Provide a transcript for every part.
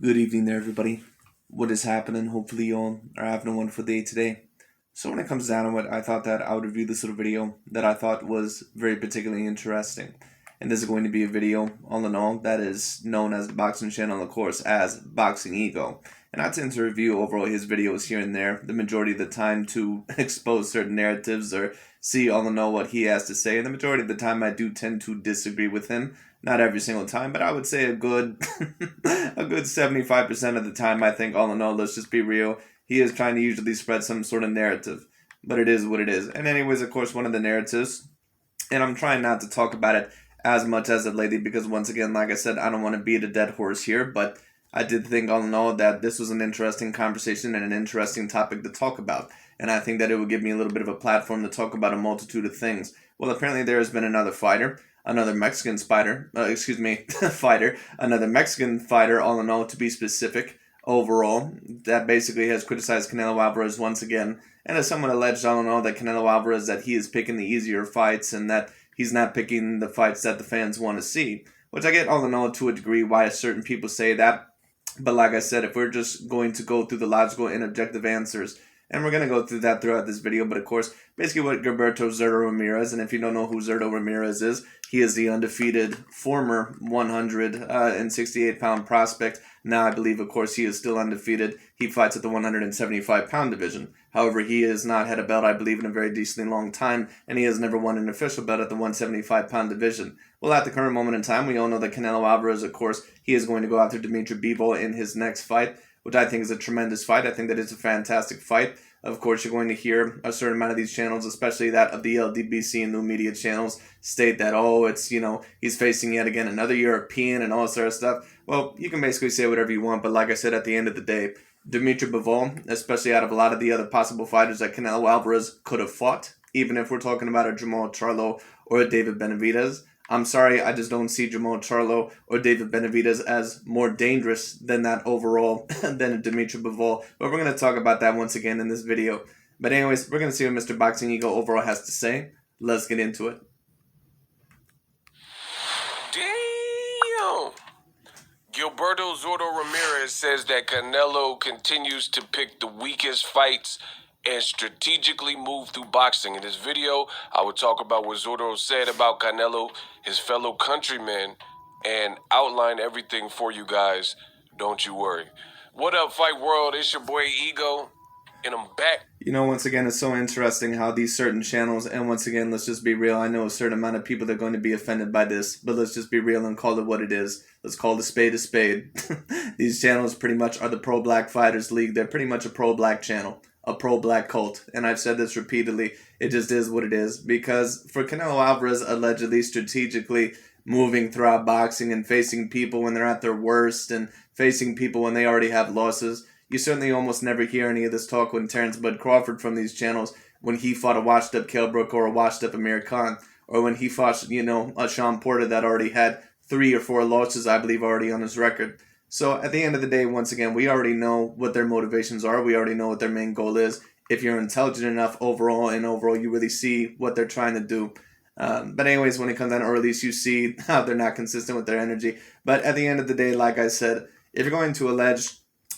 Good evening there, everybody. What is happening? Hopefully, you all are having a wonderful day today. So, when it comes down to it, I thought that I would review this little video that I thought was very particularly interesting. And this is going to be a video, all in all, that is known as the boxing channel, of course, as Boxing Ego. And I tend to review overall his videos here and there, the majority of the time to expose certain narratives or see, all in all, what he has to say. And the majority of the time, I do tend to disagree with him. Not every single time, but I would say a good a good 75% of the time, I think, all in all, let's just be real, he is trying to usually spread some sort of narrative. But it is what it is. And anyways, of course, one of the narratives, and I'm trying not to talk about it as much as of lately because once again, like I said, I don't want to beat a dead horse here, but I did think all in all that this was an interesting conversation and an interesting topic to talk about. And I think that it would give me a little bit of a platform to talk about a multitude of things. Well, apparently there has been another fighter, another Mexican fighter, fighter, another Mexican fighter, all in all, to be specific, overall, that basically has criticized Canelo Alvarez once again, and as someone alleged, all in all, that Canelo Alvarez, that he is picking the easier fights, and that he's not picking the fights that the fans want to see, which I get all in all to a degree why certain people say that, but like I said, if we're just going to go through the logical and objective answers, and we're going to go through that throughout this video, but of course, basically what Gilberto Zurdo Ramirez, and if you don't know who Zurdo Ramirez is, he is the undefeated former 168-pound prospect. Now I believe, of course, he is still undefeated. He fights at the 175-pound division. However, he has not had a belt, I believe, in a very decently long time, and he has never won an official belt at the 175-pound division. Well, at the current moment in time, we all know that Canelo Alvarez, of course, he is going to go after Dimitri Bivol in his next fight, which I think is a tremendous fight. I think that it's a fantastic fight. Of course, you're going to hear a certain amount of these channels, especially that of the LDBC and new media channels, state that, oh, it's, he's facing yet again another European and all this sort of stuff. Well, you can basically say whatever you want, but like I said, at the end of the day, Dimitri Bivol, especially out of a lot of the other possible fighters that Canelo Alvarez could have fought, even if we're talking about a Jamal Charlo or a David Benavidez, I'm sorry, I just don't see Jamal Charlo or David Benavidez as more dangerous than that overall than Dimitri Bivol. But we're going to talk about that once again in this video. But anyways, we're going to see what Mr. Boxing Ego overall has to say. Let's get into it. Damn! Gilberto Zurdo Ramirez says that Canelo continues to pick the weakest fights and strategically move through boxing. In this video, I will talk about what Zurdo said about Canelo, his fellow countrymen, and outline everything for you guys. Don't you worry. What up, Fight World? It's your boy Ego, and I'm back. Once again, it's so interesting how these certain channels, and once again, let's just be real. I know a certain amount of people that are going to be offended by this, but let's just be real and call it what it is. Let's call the spade a spade. These channels pretty much are the pro-black fighters league. They're pretty much a pro-black channel, a pro-black cult. And I've said this repeatedly. It just is what it is. Because for Canelo Alvarez allegedly strategically moving throughout boxing and facing people when they're at their worst and facing people when they already have losses, you certainly almost never hear any of this talk when Terrence Bud Crawford from these channels, when he fought a washed-up Kell Brook or a washed-up Amir Khan, or when he fought, a Sean Porter that already had 3 or 4 losses, I believe, already on his record. So at the end of the day, once again, we already know what their motivations are. We already know what their main goal is. If you're intelligent enough overall, you really see what they're trying to do. But anyways, when it comes down, or at least you see how they're not consistent with their energy. But at the end of the day, like I said, if you're going to allege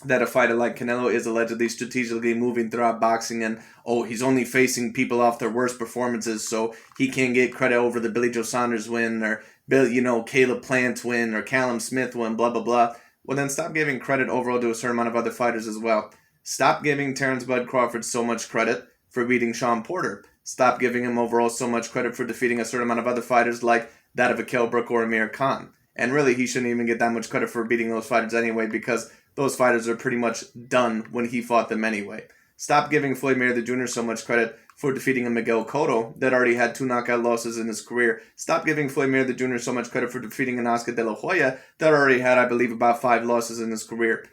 that a fighter like Canelo is allegedly strategically moving throughout boxing and, he's only facing people off their worst performances, so he can't get credit over the Billy Joe Saunders win or, Caleb Plant win or Callum Smith win, blah, blah, blah. Well, then stop giving credit overall to a certain amount of other fighters as well. Stop giving Terrence Bud Crawford so much credit for beating Sean Porter. Stop giving him overall so much credit for defeating a certain amount of other fighters like that of a Kell Brook or Amir Khan. And really, he shouldn't even get that much credit for beating those fighters anyway, because those fighters are pretty much done when he fought them anyway. Stop giving Floyd Mayweather Jr. so much credit for defeating a Miguel Cotto that already had 2 knockout losses in his career. Stop giving Floyd Mayweather Jr. so much credit for defeating an Oscar De La Hoya that already had, I believe, about 5 losses in his career.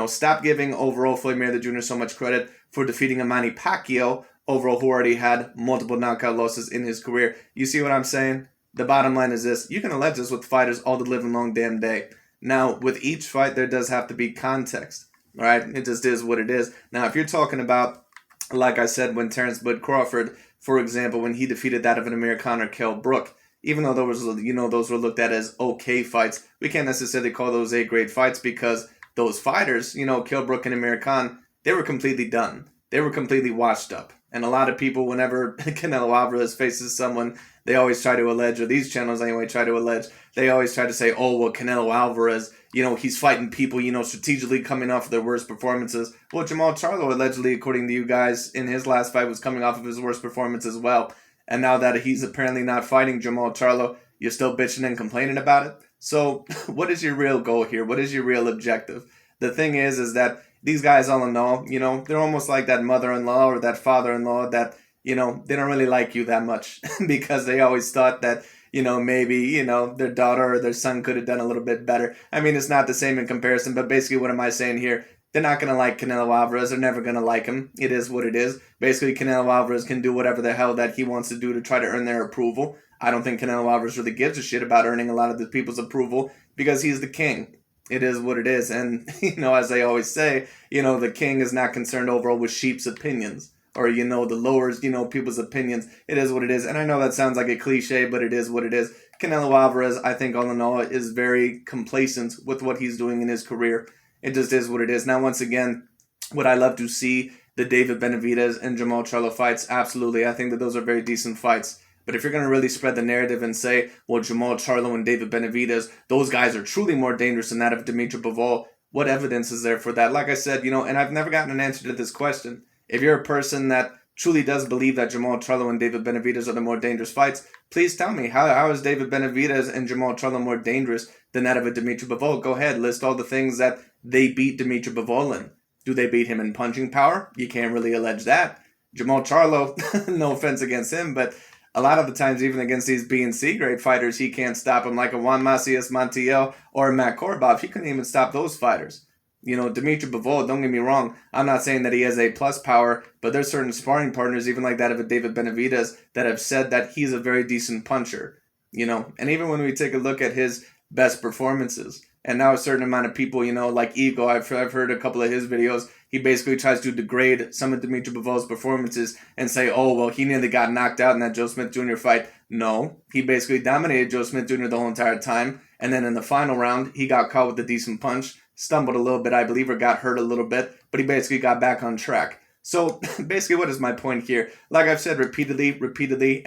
Stop giving overall Floyd Mayweather Jr. so much credit for defeating a Manny Pacquiao overall who already had multiple knockout losses in his career. You see what I'm saying? The bottom line is this. You can allege this with fighters all the living long damn day. Now, with each fight, there does have to be context. All right? It just is what it is. Now, if you're talking about, like I said, when Terrence Bud Crawford, for example, when he defeated that of an Amir Khan or Kell Brook, even though those were looked at as okay fights, we can't necessarily call those A-grade fights because those fighters, Kell Brook and Amir Khan, they were completely done. They were completely washed up. And a lot of people, whenever Canelo Alvarez faces someone, they always try to allege, or these channels anyway try to allege, they always try to say, oh, well, Canelo Alvarez, he's fighting people, strategically coming off of their worst performances. Well, Jermall Charlo, allegedly, according to you guys, in his last fight was coming off of his worst performance as well. And now that he's apparently not fighting Jermall Charlo, you're still bitching and complaining about it? So what is your real goal here? What is your real objective? The thing is that these guys all in all, they're almost like that mother-in-law or that father-in-law that, they don't really like you that much because they always thought that, maybe, their daughter or their son could have done a little bit better. I mean, it's not the same in comparison, but basically what am I saying here? They're not going to like Canelo Alvarez. They're never going to like him. It is what it is. Basically, Canelo Alvarez can do whatever the hell that he wants to do to try to earn their approval. I don't think Canelo Alvarez really gives a shit about earning a lot of the people's approval because he's the king. It is what it is. And, as they always say, the king is not concerned overall with sheep's opinions or, the lowers, people's opinions. It is what it is. And I know that sounds like a cliche, but it is what it is. Canelo Alvarez, I think, all in all, is very complacent with what he's doing in his career. It just is what it is. Now, once again, would I love to see the David Benavidez and Jermall Charlo fights? Absolutely. I think that those are very decent fights. But if you're going to really spread the narrative and say, well, Jermall Charlo and David Benavidez, those guys are truly more dangerous than that of Dimitri Bivol, what evidence is there for that? Like I said, and I've never gotten an answer to this question. If you're a person that truly does believe that Jermall Charlo and David Benavidez are the more dangerous fights, please tell me, how is David Benavidez and Jermall Charlo more dangerous than that of a Dimitri Bivol? Go ahead, list all the things that they beat Dimitri Bivol in. Do they beat him in punching power? You can't really allege that. Jermall Charlo, no offense against him, but a lot of the times, even against these B and C grade fighters, he can't stop him, like a Juan Macias Montiel or a Matt Korobov. He couldn't even stop those fighters. Dimitri Bivol, don't get me wrong, I'm not saying that he has A+ power, but there's certain sparring partners, even like that of a David Benavidez, that have said that he's a very decent puncher. And even when we take a look at his best performances, and now a certain amount of people, like Ego, I've heard a couple of his videos, he basically tries to degrade some of Dimitri Bivol's performances and say, oh, well, he nearly got knocked out in that Joe Smith Jr. fight. No, he basically dominated Joe Smith Jr. the whole entire time. And then in the final round, he got caught with a decent punch, stumbled a little bit, I believe, or got hurt a little bit, but he basically got back on track. So basically, what is my point here? Like I've said repeatedly,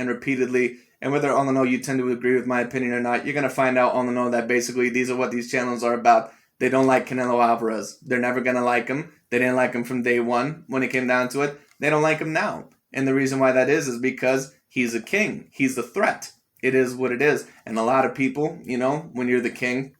and whether all in all you tend to agree with my opinion or not, you're going to find out all in all that basically these are what these channels are about. They don't like Canelo Alvarez. They're never going to like him. They didn't like him from day one when it came down to it. They don't like him now. And the reason why that is because he's a king. He's a threat. It is what it is. And a lot of people, when you're the king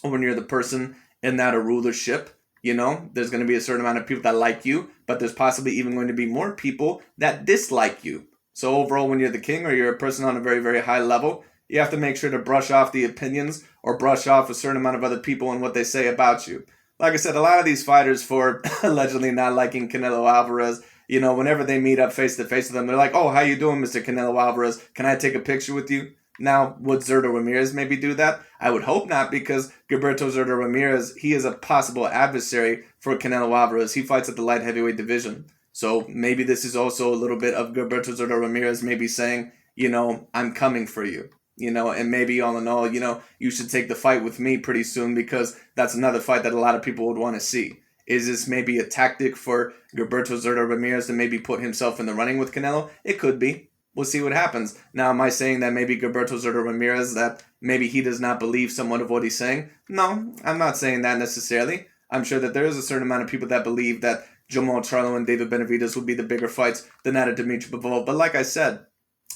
or when you're the person in that rulership, there's going to be a certain amount of people that like you, but there's possibly even going to be more people that dislike you. So overall, when you're the king or you're a person on a very, very high level, you have to make sure to brush off the opinions or brush off a certain amount of other people and what they say about you. Like I said, a lot of these fighters for allegedly not liking Canelo Alvarez, whenever they meet up face to face with them, they're like, oh, how you doing, Mr. Canelo Alvarez? Can I take a picture with you? Now, would Zurdo Ramirez maybe do that? I would hope not, because Gilberto Zurdo Ramirez, he is a possible adversary for Canelo Alvarez. He fights at the light heavyweight division. So maybe this is also a little bit of Gilberto Zurdo Ramirez maybe saying, I'm coming for you. And maybe all in all, you should take the fight with me pretty soon, because that's another fight that a lot of people would want to see. Is this maybe a tactic for Gilberto Zurdo Ramirez to maybe put himself in the running with Canelo? It could be. We'll see what happens. Now, am I saying that maybe Gilberto Zurdo Ramirez, that maybe he does not believe somewhat of what he's saying? No, I'm not saying that necessarily. I'm sure that there is a certain amount of people that believe that Jermall Charlo and David Benavidez would be the bigger fights than that of Dimitri Bivol. But like I said,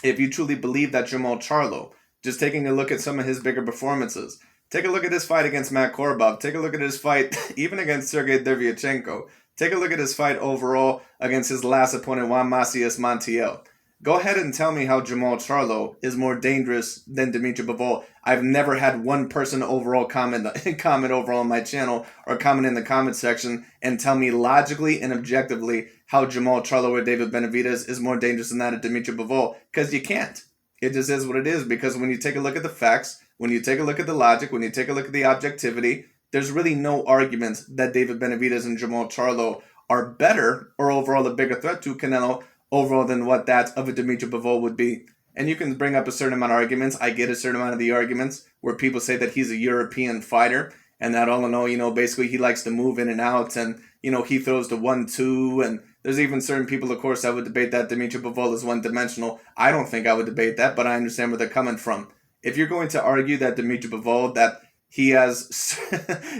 if you truly believe that Jermall Charlo, just taking a look at some of his bigger performances, take a look at his fight against Matt Korobov, take a look at his fight even against Sergey Derevyanchenko, take a look at his fight overall against his last opponent, Juan Macias Montiel. Go ahead and tell me how Jermall Charlo is more dangerous than Dimitri Bivol. I've never had one person overall comment overall on my channel or comment in the comment section and tell me logically and objectively how Jermall Charlo or David Benavidez is more dangerous than that of Dimitri Bivol, because you can't. It just is what it is, because when you take a look at the facts, when you take a look at the logic, when you take a look at the objectivity, there's really no argument that David Benavidez and Jermall Charlo are better or overall a bigger threat to Canelo overall than what that of a Dimitri Bivol would be. And you can bring up a certain amount of arguments. I get a certain amount of the arguments where people say that he's a European fighter and that all in all, basically he likes to move in and out, and he throws the 1-2, and there's even certain people, of course, that would debate that Dimitri Bivol is one-dimensional. I don't think I would debate that, but I understand where they're coming from. If you're going to argue that Dimitri Bivol, that he has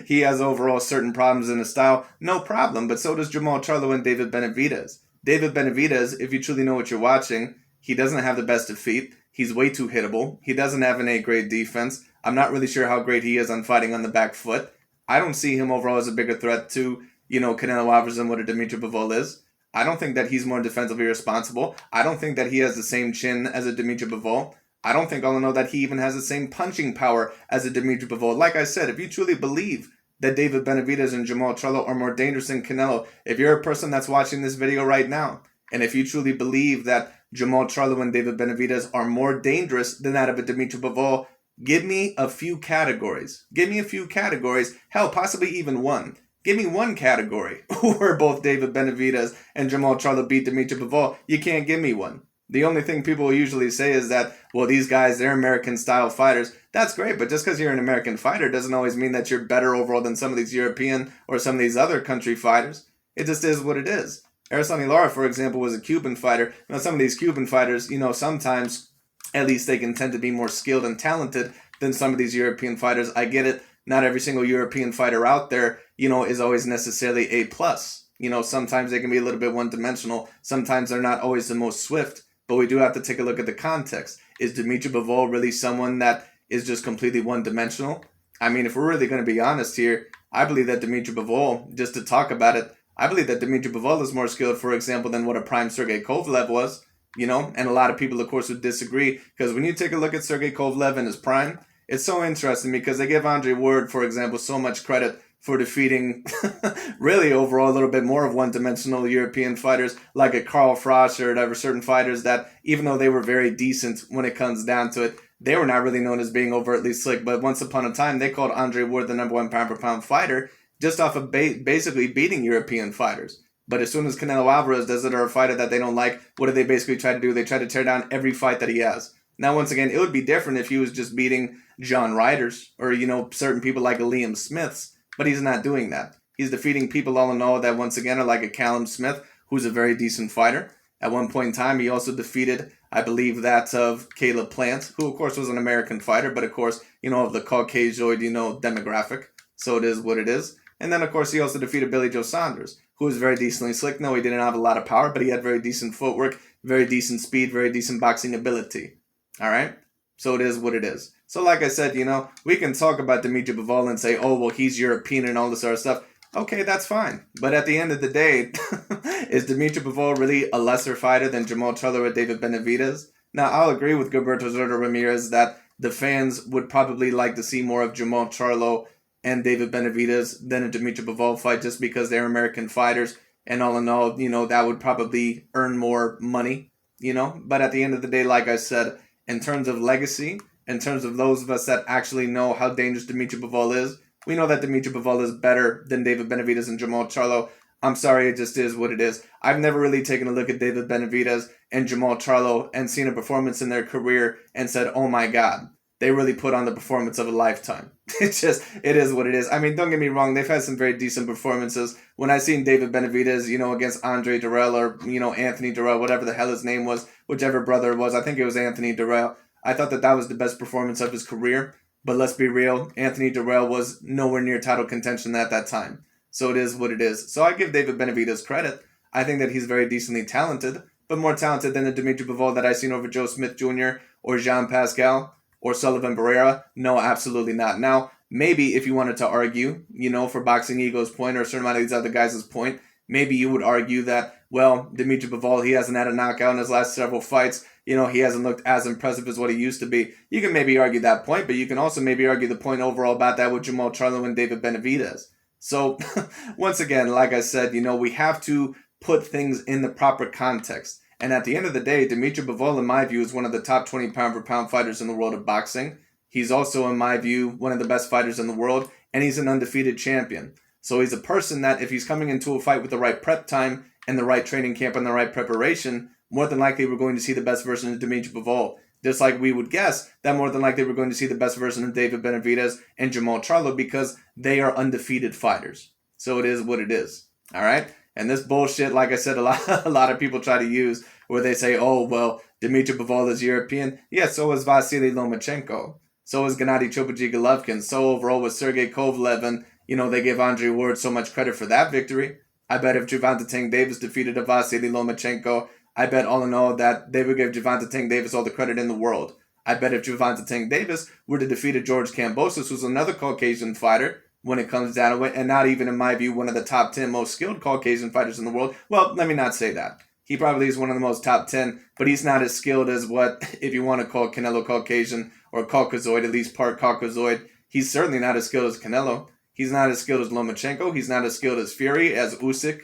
he has overall certain problems in his style, no problem. But so does Jermall Charlo and David Benavidez. David Benavidez, if you truly know what you're watching, he doesn't have the best of feet. He's way too hittable. He doesn't have an A-grade defense. I'm not really sure how great he is on fighting on the back foot. I don't see him overall as a bigger threat to, Canelo Alvarez than what a Dimitri Bivol is. I don't think that he's more defensively responsible. I don't think that he has the same chin as a Dimitri Bivol. I don't think I'll know that he even has the same punching power as a Dimitri Bivol. Like I said, if you truly believe that David Benavidez and Jermall Charlo are more dangerous than Canelo, if you're a person that's watching this video right now, and if you truly believe that Jermall Charlo and David Benavidez are more dangerous than that of a Dimitri Bivol, give me a few categories. Give me a few categories. Hell, possibly even one. Give me one category where both David Benavidez and Jermall Charlo beat Dimitri Bivol. You can't give me one. The only thing people usually say is that, well, these guys, they're American-style fighters. That's great, but just because you're an American fighter doesn't always mean that you're better overall than some of these European or some of these other country fighters. It just is what it is. Erislandy Lara, for example, was a Cuban fighter. Now, some of these Cuban fighters, sometimes, at least they can tend to be more skilled and talented than some of these European fighters. I get it. Not every single European fighter out there, is always necessarily A+. Sometimes they can be a little bit one-dimensional. Sometimes they're not always the most swift. But we do have to take a look at the context. Is Dimitri Bivol really someone that is just completely one-dimensional? I mean, if we're really going to be honest here, I believe that Dimitri Bivol, just to talk about it, I believe that Dimitri Bivol is more skilled, for example, than what a prime Sergey Kovalev was, and a lot of people, of course, would disagree, because when you take a look at Sergey Kovalev in his prime, it's so interesting because they give Andre Ward, for example, so much credit for defeating really overall a little bit more of one-dimensional European fighters like a Carl Frost or whatever, certain fighters that, even though they were very decent when it comes down to it, they were not really known as being overtly slick. But once upon a time, they called Andre Ward the number one pound-for-pound fighter just off of basically beating European fighters. But as soon as Canelo Alvarez does it, or a fighter that they don't like, what do they basically try to do? They try to tear down every fight that he has. Now, once again, it would be different if he was just beating John Ryders or, certain people like a Liam Smiths. But he's not doing that. He's defeating people all in all that, once again, are like a Callum Smith, who's a very decent fighter. At one point in time, he also defeated, I believe, that of Caleb Plant, who, of course, was an American fighter, but, of course, of the Caucasoid, demographic. So it is what it is. And then, of course, he also defeated Billy Joe Saunders, who was very decently slick. No, he didn't have a lot of power, but he had very decent footwork, very decent speed, very decent boxing ability. All right? So it is what it is. So like I said, we can talk about Dimitri Bivol and say, oh, well, he's European and all this other stuff. Okay, that's fine. But at the end of the day, is Dimitri Bivol really a lesser fighter than Jermall Charlo or David Benavidez? Now, I'll agree with Gilberto Zordo Ramirez that the fans would probably like to see more of Jermall Charlo and David Benavidez than a Dimitri Bivol fight just because they're American fighters. And all in all, that would probably earn more money, But at the end of the day, like I said, in terms of legacy, in terms of those of us that actually know how dangerous Dimitri Bivol is, we know that Dimitri Bivol is better than David Benavidez and Jermall Charlo. I'm sorry, it just is what it is. I've never really taken a look at David Benavidez and Jermall Charlo and seen a performance in their career and said, oh my God, they really put on the performance of a lifetime. It is what it is. I mean, don't get me wrong, they've had some very decent performances. When I seen David Benavidez, against Andre Durrell or, Anthony Durrell, whatever the hell his name was, whichever brother it was, I think it was Anthony Durrell. I thought that was the best performance of his career. But let's be real, Anthony Durrell was nowhere near title contention at that time. So it is what it is. So I give David Benavidez credit. I think that he's very decently talented, but more talented than the Dimitri Bivol that I've seen over Joe Smith Jr. or Jean Pascal or Sullivan Barrera. No, absolutely not. Now, maybe if you wanted to argue, for Boxing Ego's point or a certain amount of these other guys' point, maybe you would argue that, well, Dimitri Bivol, he hasn't had a knockout in his last several fights. He hasn't looked as impressive as what he used to be. You can maybe argue that point, but you can also maybe argue the point overall about that with Jermall Charlo and David Benavidez. So, once again, like I said, we have to put things in the proper context. And at the end of the day, Dimitri Bivol, in my view, is one of the top 20 pound-for-pound fighters in the world of boxing. He's also, in my view, one of the best fighters in the world, and he's an undefeated champion. So he's a person that, if he's coming into a fight with the right prep time and the right training camp and the right preparation, more than likely we're going to see the best version of Dimitri Bivol. Just like we would guess that more than likely we're going to see the best version of David Benavidez and Jamal Charlo because they are undefeated fighters. So it is what it is. All right? And this bullshit, like I said, a lot of people try to use where they say, oh, well, Dmitry Bivol is European. Yeah, so is Vasily Lomachenko. So is Gennady Chopagy Golovkin. So overall with Sergey Kovalev, and, they give Andre Ward so much credit for that victory. I bet if Gervonta Tank Davis defeated a Vasily Lomachenko, I bet all in all that they would give Gervonta Tank Davis all the credit in the world. I bet if Gervonta Tank Davis were to defeat a George Kambosos, who's another Caucasian fighter, when it comes down to it, and not even, in my view, one of the top 10 most skilled Caucasian fighters in the world. Well, let me not say that. He probably is one of the most top 10, but he's not as skilled as what, if you want to call Canelo Caucasian or Caucasoid, at least part Caucasoid. He's certainly not as skilled as Canelo. He's not as skilled as Lomachenko. He's not as skilled as Fury, as Usyk.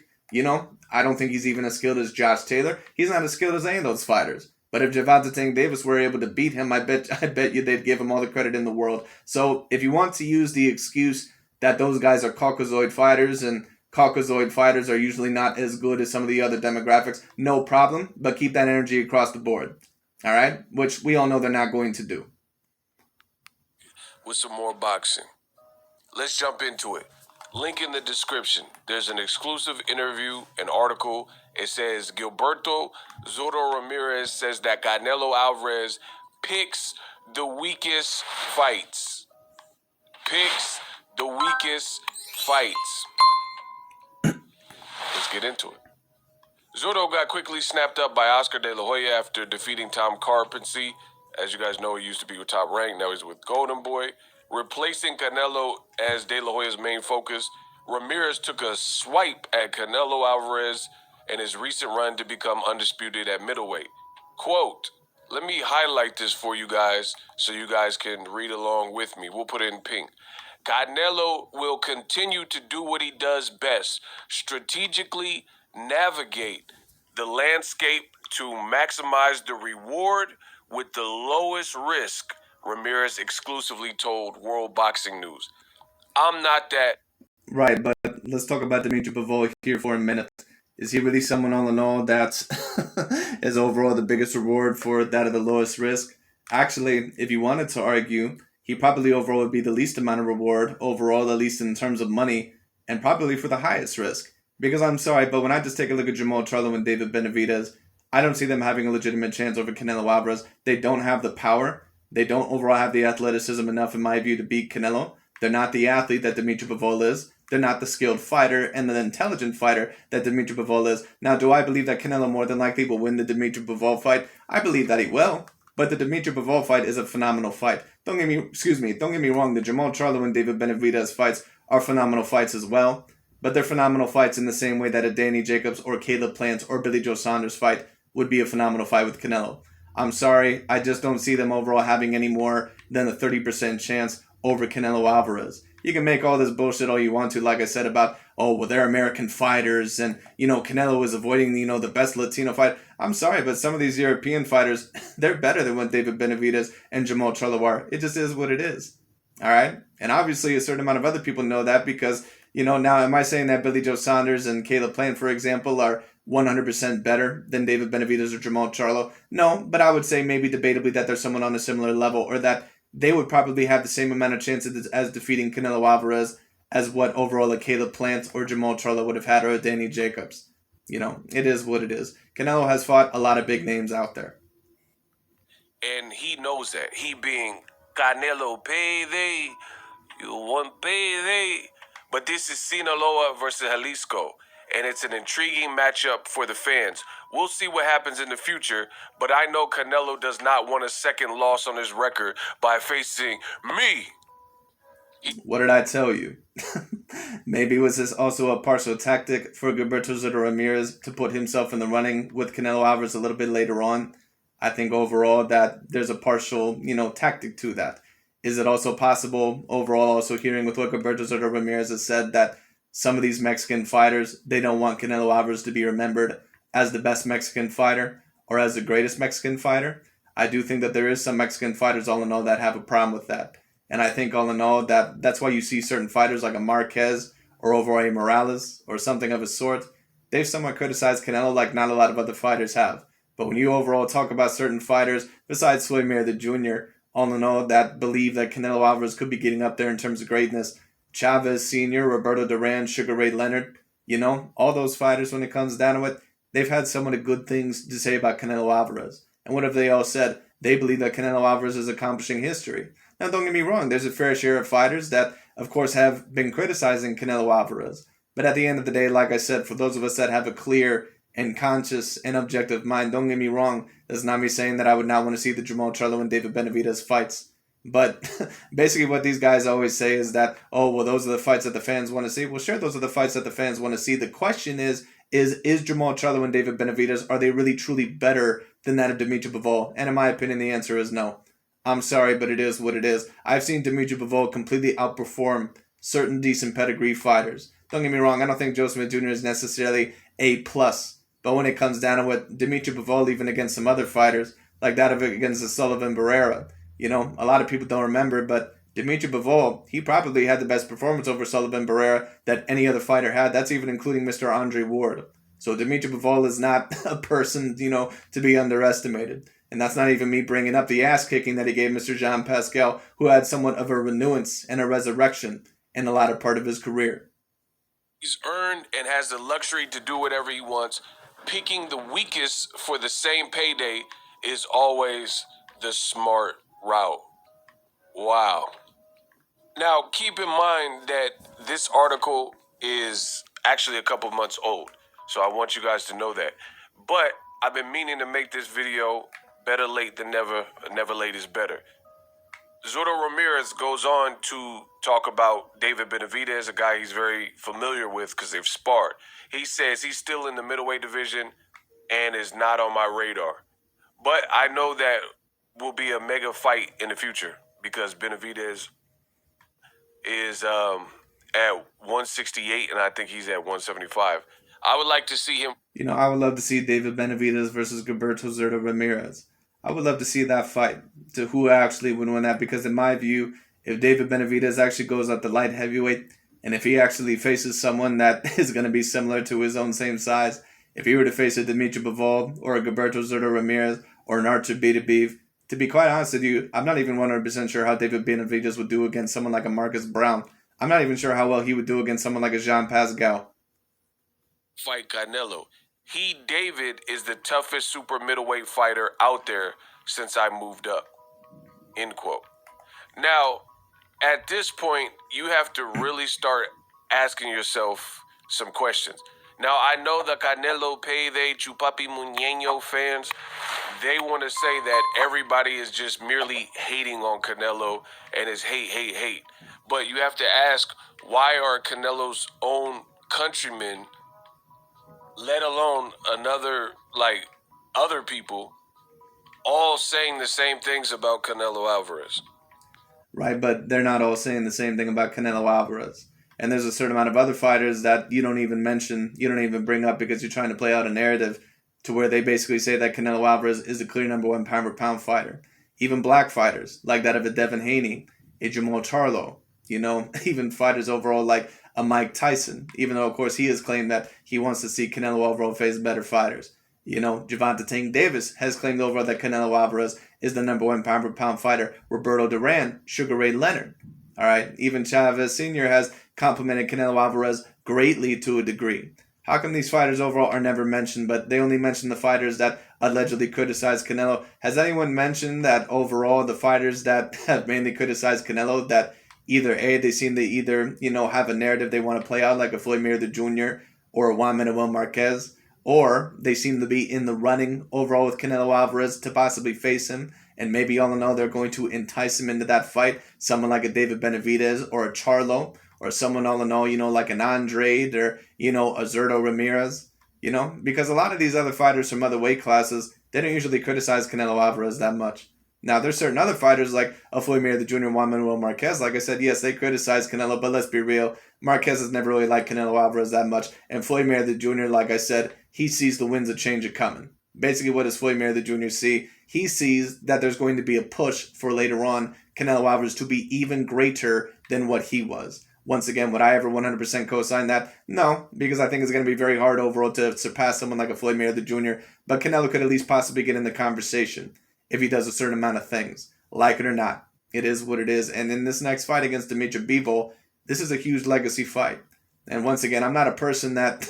I don't think he's even as skilled as Josh Taylor. He's not as skilled as any of those fighters. But if Gervonta Tank Davis were able to beat him, I bet you they'd give him all the credit in the world. So if you want to use the excuse that those guys are Caucasoid fighters and Caucasoid fighters are usually not as good as some of the other demographics, no problem, but keep that energy across the board. All right? Which we all know they're not going to do. With some more boxing. Let's jump into it. Link in the description. There's an exclusive interview, an article. It says Gilberto Zordo Ramirez says that Canelo Alvarez picks the weakest fights. Picks the weakest fights. Let's get into it. Zordo got quickly snapped up by Oscar De La Hoya after defeating Tom Carpensy. As you guys know, he used to be with Top Rank. Now he's with Golden Boy. Replacing Canelo as De La Hoya's main focus, Ramirez took a swipe at Canelo Alvarez in his recent run to become undisputed at middleweight. Quote, let me highlight this for you guys so you guys can read along with me. We'll put it in pink. Canelo will continue to do what he does best, strategically navigate the landscape to maximize the reward with the lowest risk, Ramirez exclusively told World Boxing News. I'm not that. Right, but let's talk about Dmitry Bivol here for a minute. Is he really someone all in all that is overall the biggest reward for that of the lowest risk? Actually, if you wanted to argue, he probably overall would be the least amount of reward overall, at least in terms of money, and probably for the highest risk. Because I'm sorry, but when I just take a look at Jamal Charlo and David Benavidez, I don't see them having a legitimate chance over Canelo Alvarez. They don't have the power. They don't overall have the athleticism enough, in my view, to beat Canelo. They're not the athlete that Dmitry Bivol is. They're not the skilled fighter and the intelligent fighter that Dmitry Bivol is. Now, do I believe that Canelo more than likely will win the Dmitry Bivol fight? I believe that he will. But the Dmitry Bivol fight is a phenomenal fight. Don't get me wrong. The Jamal Charlo and David Benavidez fights are phenomenal fights as well. But they're phenomenal fights in the same way that a Danny Jacobs or Caleb Plant or Billy Joe Saunders fight would be a phenomenal fight with Canelo. I'm sorry, I just don't see them overall having any more than a 30% chance over Canelo Alvarez. You can make all this bullshit all you want to, like I said, about, oh, well, they're American fighters, and, Canelo is avoiding, the best Latino fight. I'm sorry, but some of these European fighters, they're better than what David Benavidez and Jamal Charlo are. It just is what it is. All right? And obviously a certain amount of other people know that because, now am I saying that Billy Joe Saunders and Caleb Plant, for example, are 100% better than David Benavidez or Jamal Charlo? No, but I would say maybe debatably that they're someone on a similar level, or that they would probably have the same amount of chances as defeating Canelo Alvarez as what overall a Caleb Plant or Jamal Charlo would have had, or a Danny Jacobs. It is what it is. Canelo has fought a lot of big names out there. And he knows that. He being Canelo payday, you want payday. But this is Sinaloa versus Jalisco, and it's an intriguing matchup for the fans. We'll see what happens in the future, but I know Canelo does not want a second loss on his record by facing me. What did I tell you? Maybe was this also a partial tactic for Gilberto Zordo Ramirez to put himself in the running with Canelo Alvarez a little bit later on? I think overall that there's a partial, tactic to that. Is it also possible, overall, also hearing with what Gilberto Zordo Ramirez has said, that some of these Mexican fighters, they don't want Canelo Alvarez to be remembered as the best Mexican fighter or as the greatest Mexican fighter? I do think that there is some Mexican fighters, all in all, that have a problem with that. And I think, all in all, that's why you see certain fighters like a Marquez or overall a Morales or something of a sort. They've somewhat criticized Canelo like not a lot of other fighters have. But when you overall talk about certain fighters, besides Floyd Mayweather Jr., all in all, that believe that Canelo Alvarez could be getting up there in terms of greatness, Chavez Sr., Roberto Duran, Sugar Ray Leonard, all those fighters, when it comes down to it, they've had somewhat of good things to say about Canelo Alvarez. And what have they all said? They believe that Canelo Alvarez is accomplishing history. Now, don't get me wrong, there's a fair share of fighters that, of course, have been criticizing Canelo Alvarez. But at the end of the day, like I said, for those of us that have a clear and conscious and objective mind, don't get me wrong, that's not me saying that I would not want to see the Jamal Charlo and David Benavidez fights. But basically what these guys always say is that, oh, well, those are the fights that the fans want to see. Well, sure, those are the fights that the fans want to see. The question is Jamal Charlo and David Benavidez, are they really truly better than that of Dimitri Bivol? And in my opinion, the answer is no. I'm sorry, but it is what it is. I've seen Dimitri Bivol completely outperform certain decent pedigree fighters. Don't get me wrong, I don't think Joe Smith Jr. is necessarily A+. But when it comes down to it, Dimitri Bivol, even against some other fighters, like that of against the Sullivan Barrera, a lot of people don't remember, but Dimitri Bivol, he probably had the best performance over Sullivan Barrera that any other fighter had. That's even including Mr. Andre Ward. So Dimitri Bivol is not a person, to be underestimated. And that's not even me bringing up the ass kicking that he gave Mr. Jean Pascal, who had somewhat of a renewance and a resurrection in the latter part of his career. He's earned and has the luxury to do whatever he wants. Picking the weakest for the same payday is always the smart route. Wow. Now, keep in mind that this article is actually a couple months old, so I want you guys to know that. But I've been meaning to make this video. Better late than never. Never late is better. Zurdo Ramirez goes on to talk about David Benavidez, a guy he's very familiar with because they've sparred. He says he's still in the middleweight division and is not on my radar. But I know that will be a mega fight in the future because Benavidez is at 168 and I think he's at 175. I would like to see him. I would love to see David Benavidez versus Gilberto Zurdo Ramirez. I would love to see that fight, to who actually would win that, because in my view, if David Benavidez actually goes up to light heavyweight, and if he actually faces someone that is going to be similar to his own same size, if he were to face a Dimitri Bivol or a Gilberto Zurdo Ramirez or an Artur Beterbiev, to be quite honest with you, I'm not even 100% sure how David Benavidez would do against someone like a Marcus Brown. I'm not even sure how well he would do against someone like a Jean Pascal. Fight Canelo. David, is the toughest super middleweight fighter out there since I moved up. End quote. Now, at this point, you have to really start asking yourself some questions. Now, I know the Canelo Payday Chupapi Muñeño fans, they want to say that everybody is just merely hating on Canelo and is hate. But you have to ask, why are Canelo's own countrymen, let alone other people, all saying the same things about Canelo Alvarez? Right, but they're not all saying the same thing about Canelo Alvarez. And there's a certain amount of other fighters that you don't even mention, you don't even bring up because you're trying to play out a narrative to where they basically say that Canelo Alvarez is the clear number one pound-for-pound fighter. Even black fighters, like that of a Devin Haney, a Jamal Charlo, even fighters overall like a Mike Tyson, even though, of course, he has claimed that he wants to see Canelo overall face better fighters. Gervonta Tank Davis has claimed overall that Canelo Alvarez is the number one pound-for-pound fighter. Roberto Duran, Sugar Ray Leonard. All right, even Chavez Sr. has complimented Canelo Alvarez greatly to a degree. How come these fighters overall are never mentioned, but they only mention the fighters that allegedly criticize Canelo? Has anyone mentioned that overall the fighters that have mainly criticized Canelo, that they seem to either, have a narrative they want to play out like a Floyd Mayweather Jr. or a Juan Manuel Marquez, or they seem to be in the running overall with Canelo Alvarez to possibly face him, and maybe all in all they're going to entice him into that fight, someone like a David Benavidez or a Charlo, or someone all in all, like an Andrade or, a Zurdo Ramirez, because a lot of these other fighters from other weight classes, they don't usually criticize Canelo Alvarez that much. Now, there's certain other fighters like a Floyd Mayweather Jr. and Juan Manuel Marquez. Like I said, yes, they criticize Canelo, but let's be real. Marquez has never really liked Canelo Alvarez that much. And Floyd Mayweather Jr., like I said, he sees the winds of change are coming. Basically, what does Floyd Mayweather Jr. see? He sees that there's going to be a push for later on Canelo Alvarez to be even greater than what he was. Once again, would I ever 100% co-sign that? No, because I think it's going to be very hard overall to surpass someone like a Floyd Mayweather Jr., but Canelo could at least possibly get in the conversation if he does a certain amount of things. Like it or not, it is what it is. And in this next fight against Dimitri Bivol, this is a huge legacy fight. And once again, I'm not a person that,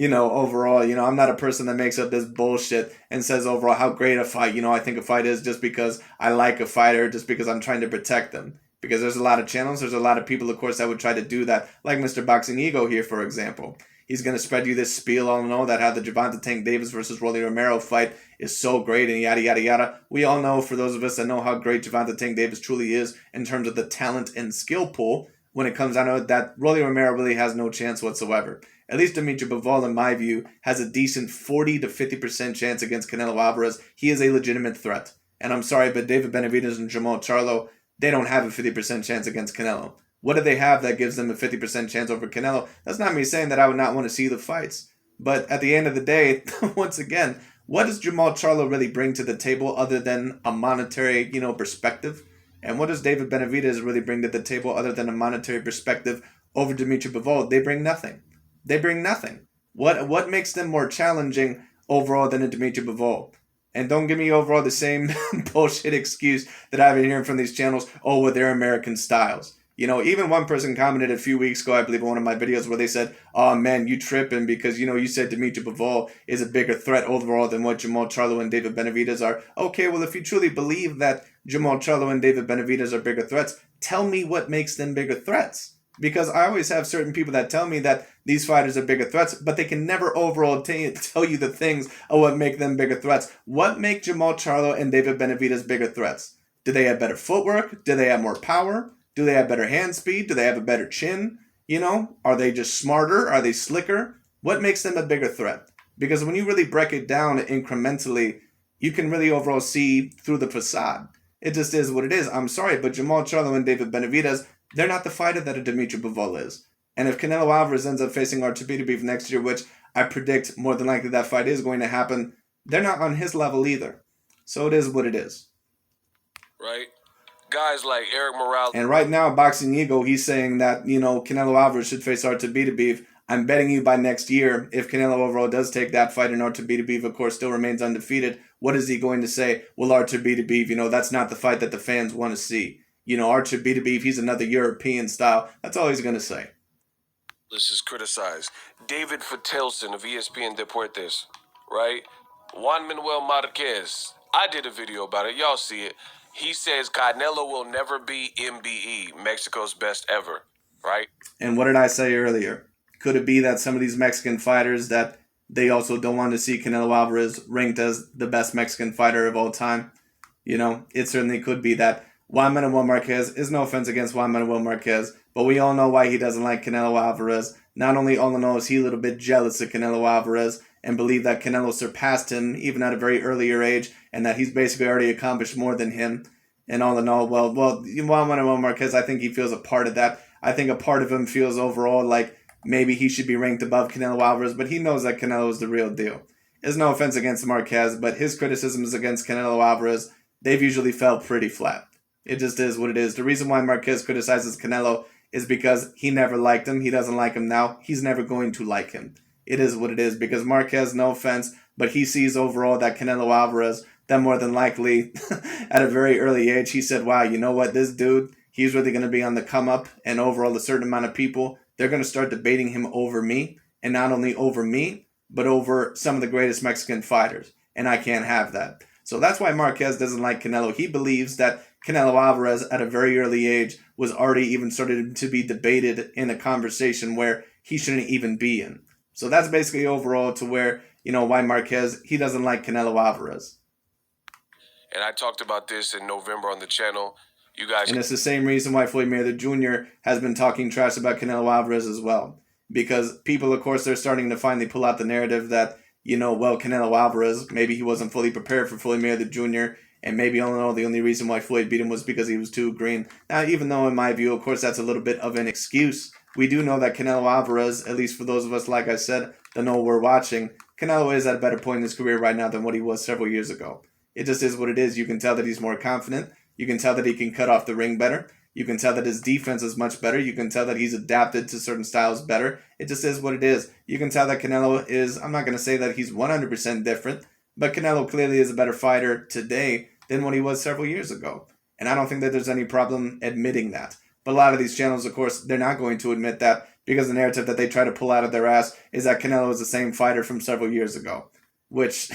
overall, I'm not a person that makes up this bullshit and says overall how great a fight, I think a fight is just because I like a fighter, just because I'm trying to protect them. Because there's a lot of channels, there's a lot of people, of course, that would try to do that. Like Mr. Boxing Ego here, for example. He's going to spread you this spiel all in all that how the Gervonta Tank Davis versus Rolly Romero fight is so great and yada, yada, yada. We all know, for those of us that know how great Gervonta Tank Davis truly is in terms of the talent and skill pool, when it comes down to it, that Rolly Romero really has no chance whatsoever. At least Dimitri Bivol, in my view, has a decent 40 to 50% chance against Canelo Alvarez. He is a legitimate threat. And I'm sorry, but David Benavidez and Jamal Charlo, they don't have a 50% chance against Canelo. What do they have that gives them a 50% chance over Canelo? That's not me saying that I would not want to see the fights. But at the end of the day, once again, what does Jamal Charlo really bring to the table other than a monetary, perspective? And what does David Benavidez really bring to the table other than a monetary perspective over Dimitri Bivol? They bring nothing. They bring nothing. What makes them more challenging overall than a Dimitri Bivol? And don't give me overall the same bullshit excuse that I've been hearing from these channels, with their American styles. Even one person commented a few weeks ago, I believe, in one of my videos where they said, oh man, you tripping because, you said Dimitri Bivol is a bigger threat overall than what Jamal Charlo and David Benavidez are. Okay, well, if you truly believe that Jamal Charlo and David Benavidez are bigger threats, tell me what makes them bigger threats. Because I always have certain people that tell me that these fighters are bigger threats, but they can never overall tell you the things of what make them bigger threats. What make Jamal Charlo and David Benavidez bigger threats? Do they have better footwork? Do they have more power? Do they have better hand speed? Do they have a better chin? Are they just smarter? Are they slicker? What makes them a bigger threat? Because when you really break it down incrementally, you can really overall see through the facade. It just is what it is. I'm sorry, but Jamal Charlo and David Benavidez, they're not the fighter that a Dimitri Bivol is. And if Canelo Alvarez ends up facing Artur Beterbiev next year, which I predict more than likely that fight is going to happen, they're not on his level either. So it is what it is. Right? Guys like Eric Morales. And right now, Boxing Ego, he's saying that, Canelo Alvarez should face Artur Beterbiev. I'm betting you by next year, if Canelo overall does take that fight and Artur Beterbiev, of course, still remains undefeated, what is he going to say? Well, Artur Beterbiev, that's not the fight that the fans want to see. Artur Beterbiev, he's another European style. That's all he's going to say. This is criticized. David Fatelson of ESPN Deportes, right? Juan Manuel Marquez. I did a video about it. Y'all see it. He says Canelo will never be MBE, Mexico's best ever, right? And what did I say earlier? Could it be that some of these Mexican fighters that they also don't want to see Canelo Alvarez ranked as the best Mexican fighter of all time? It certainly could be that. Juan Manuel Marquez is no offense against Juan Manuel Marquez, but we all know why he doesn't like Canelo Alvarez. Not only all in all is he a little bit jealous of Canelo Alvarez and believe that Canelo surpassed him even at a very earlier age and that he's basically already accomplished more than him. And all in all, well, Juan Manuel Marquez, I think he feels a part of that. I think a part of him feels overall like maybe he should be ranked above Canelo Alvarez, but he knows that Canelo is the real deal. There's no offense against Marquez, but his criticisms against Canelo Alvarez, they've usually fell pretty flat. It just is what it is. The reason why Marquez criticizes Canelo is because he never liked him. He doesn't like him now. He's never going to like him. It is what it is because Marquez, no offense, but he sees overall that Canelo Alvarez, that more than likely at a very early age, he said, wow, you know what, this dude, he's really going to be on the come up, and overall a certain amount of people, they're going to start debating him over me, and not only over me, but over some of the greatest Mexican fighters, and I can't have that. So that's why Marquez doesn't like Canelo. He believes that Canelo Alvarez at a very early age was already even started to be debated in a conversation where he shouldn't even be in. So that's basically overall to where, why Marquez, he doesn't like Canelo Alvarez. And I talked about this in November on the channel. You guys. And it's the same reason why Floyd Mayweather Jr. has been talking trash about Canelo Alvarez as well. Because people, of course, they're starting to finally pull out the narrative that, Canelo Alvarez, maybe he wasn't fully prepared for Floyd Mayweather Jr., and maybe all in all, the only reason why Floyd beat him was because he was too green. Now, even though in my view, of course, that's a little bit of an excuse, we do know that Canelo Alvarez, at least for those of us, like I said, that know we're watching, Canelo is at a better point in his career right now than what he was several years ago. It just is what it is. You can tell that he's more confident. You can tell that he can cut off the ring better. You can tell that his defense is much better. You can tell that he's adapted to certain styles better. It just is what it is. You can tell that Canelo is, I'm not going to say that he's 100% different, but Canelo clearly is a better fighter today than what he was several years ago. And I don't think that there's any problem admitting that. But a lot of these channels, of course, they're not going to admit that because the narrative that they try to pull out of their ass is that Canelo is the same fighter from several years ago, which,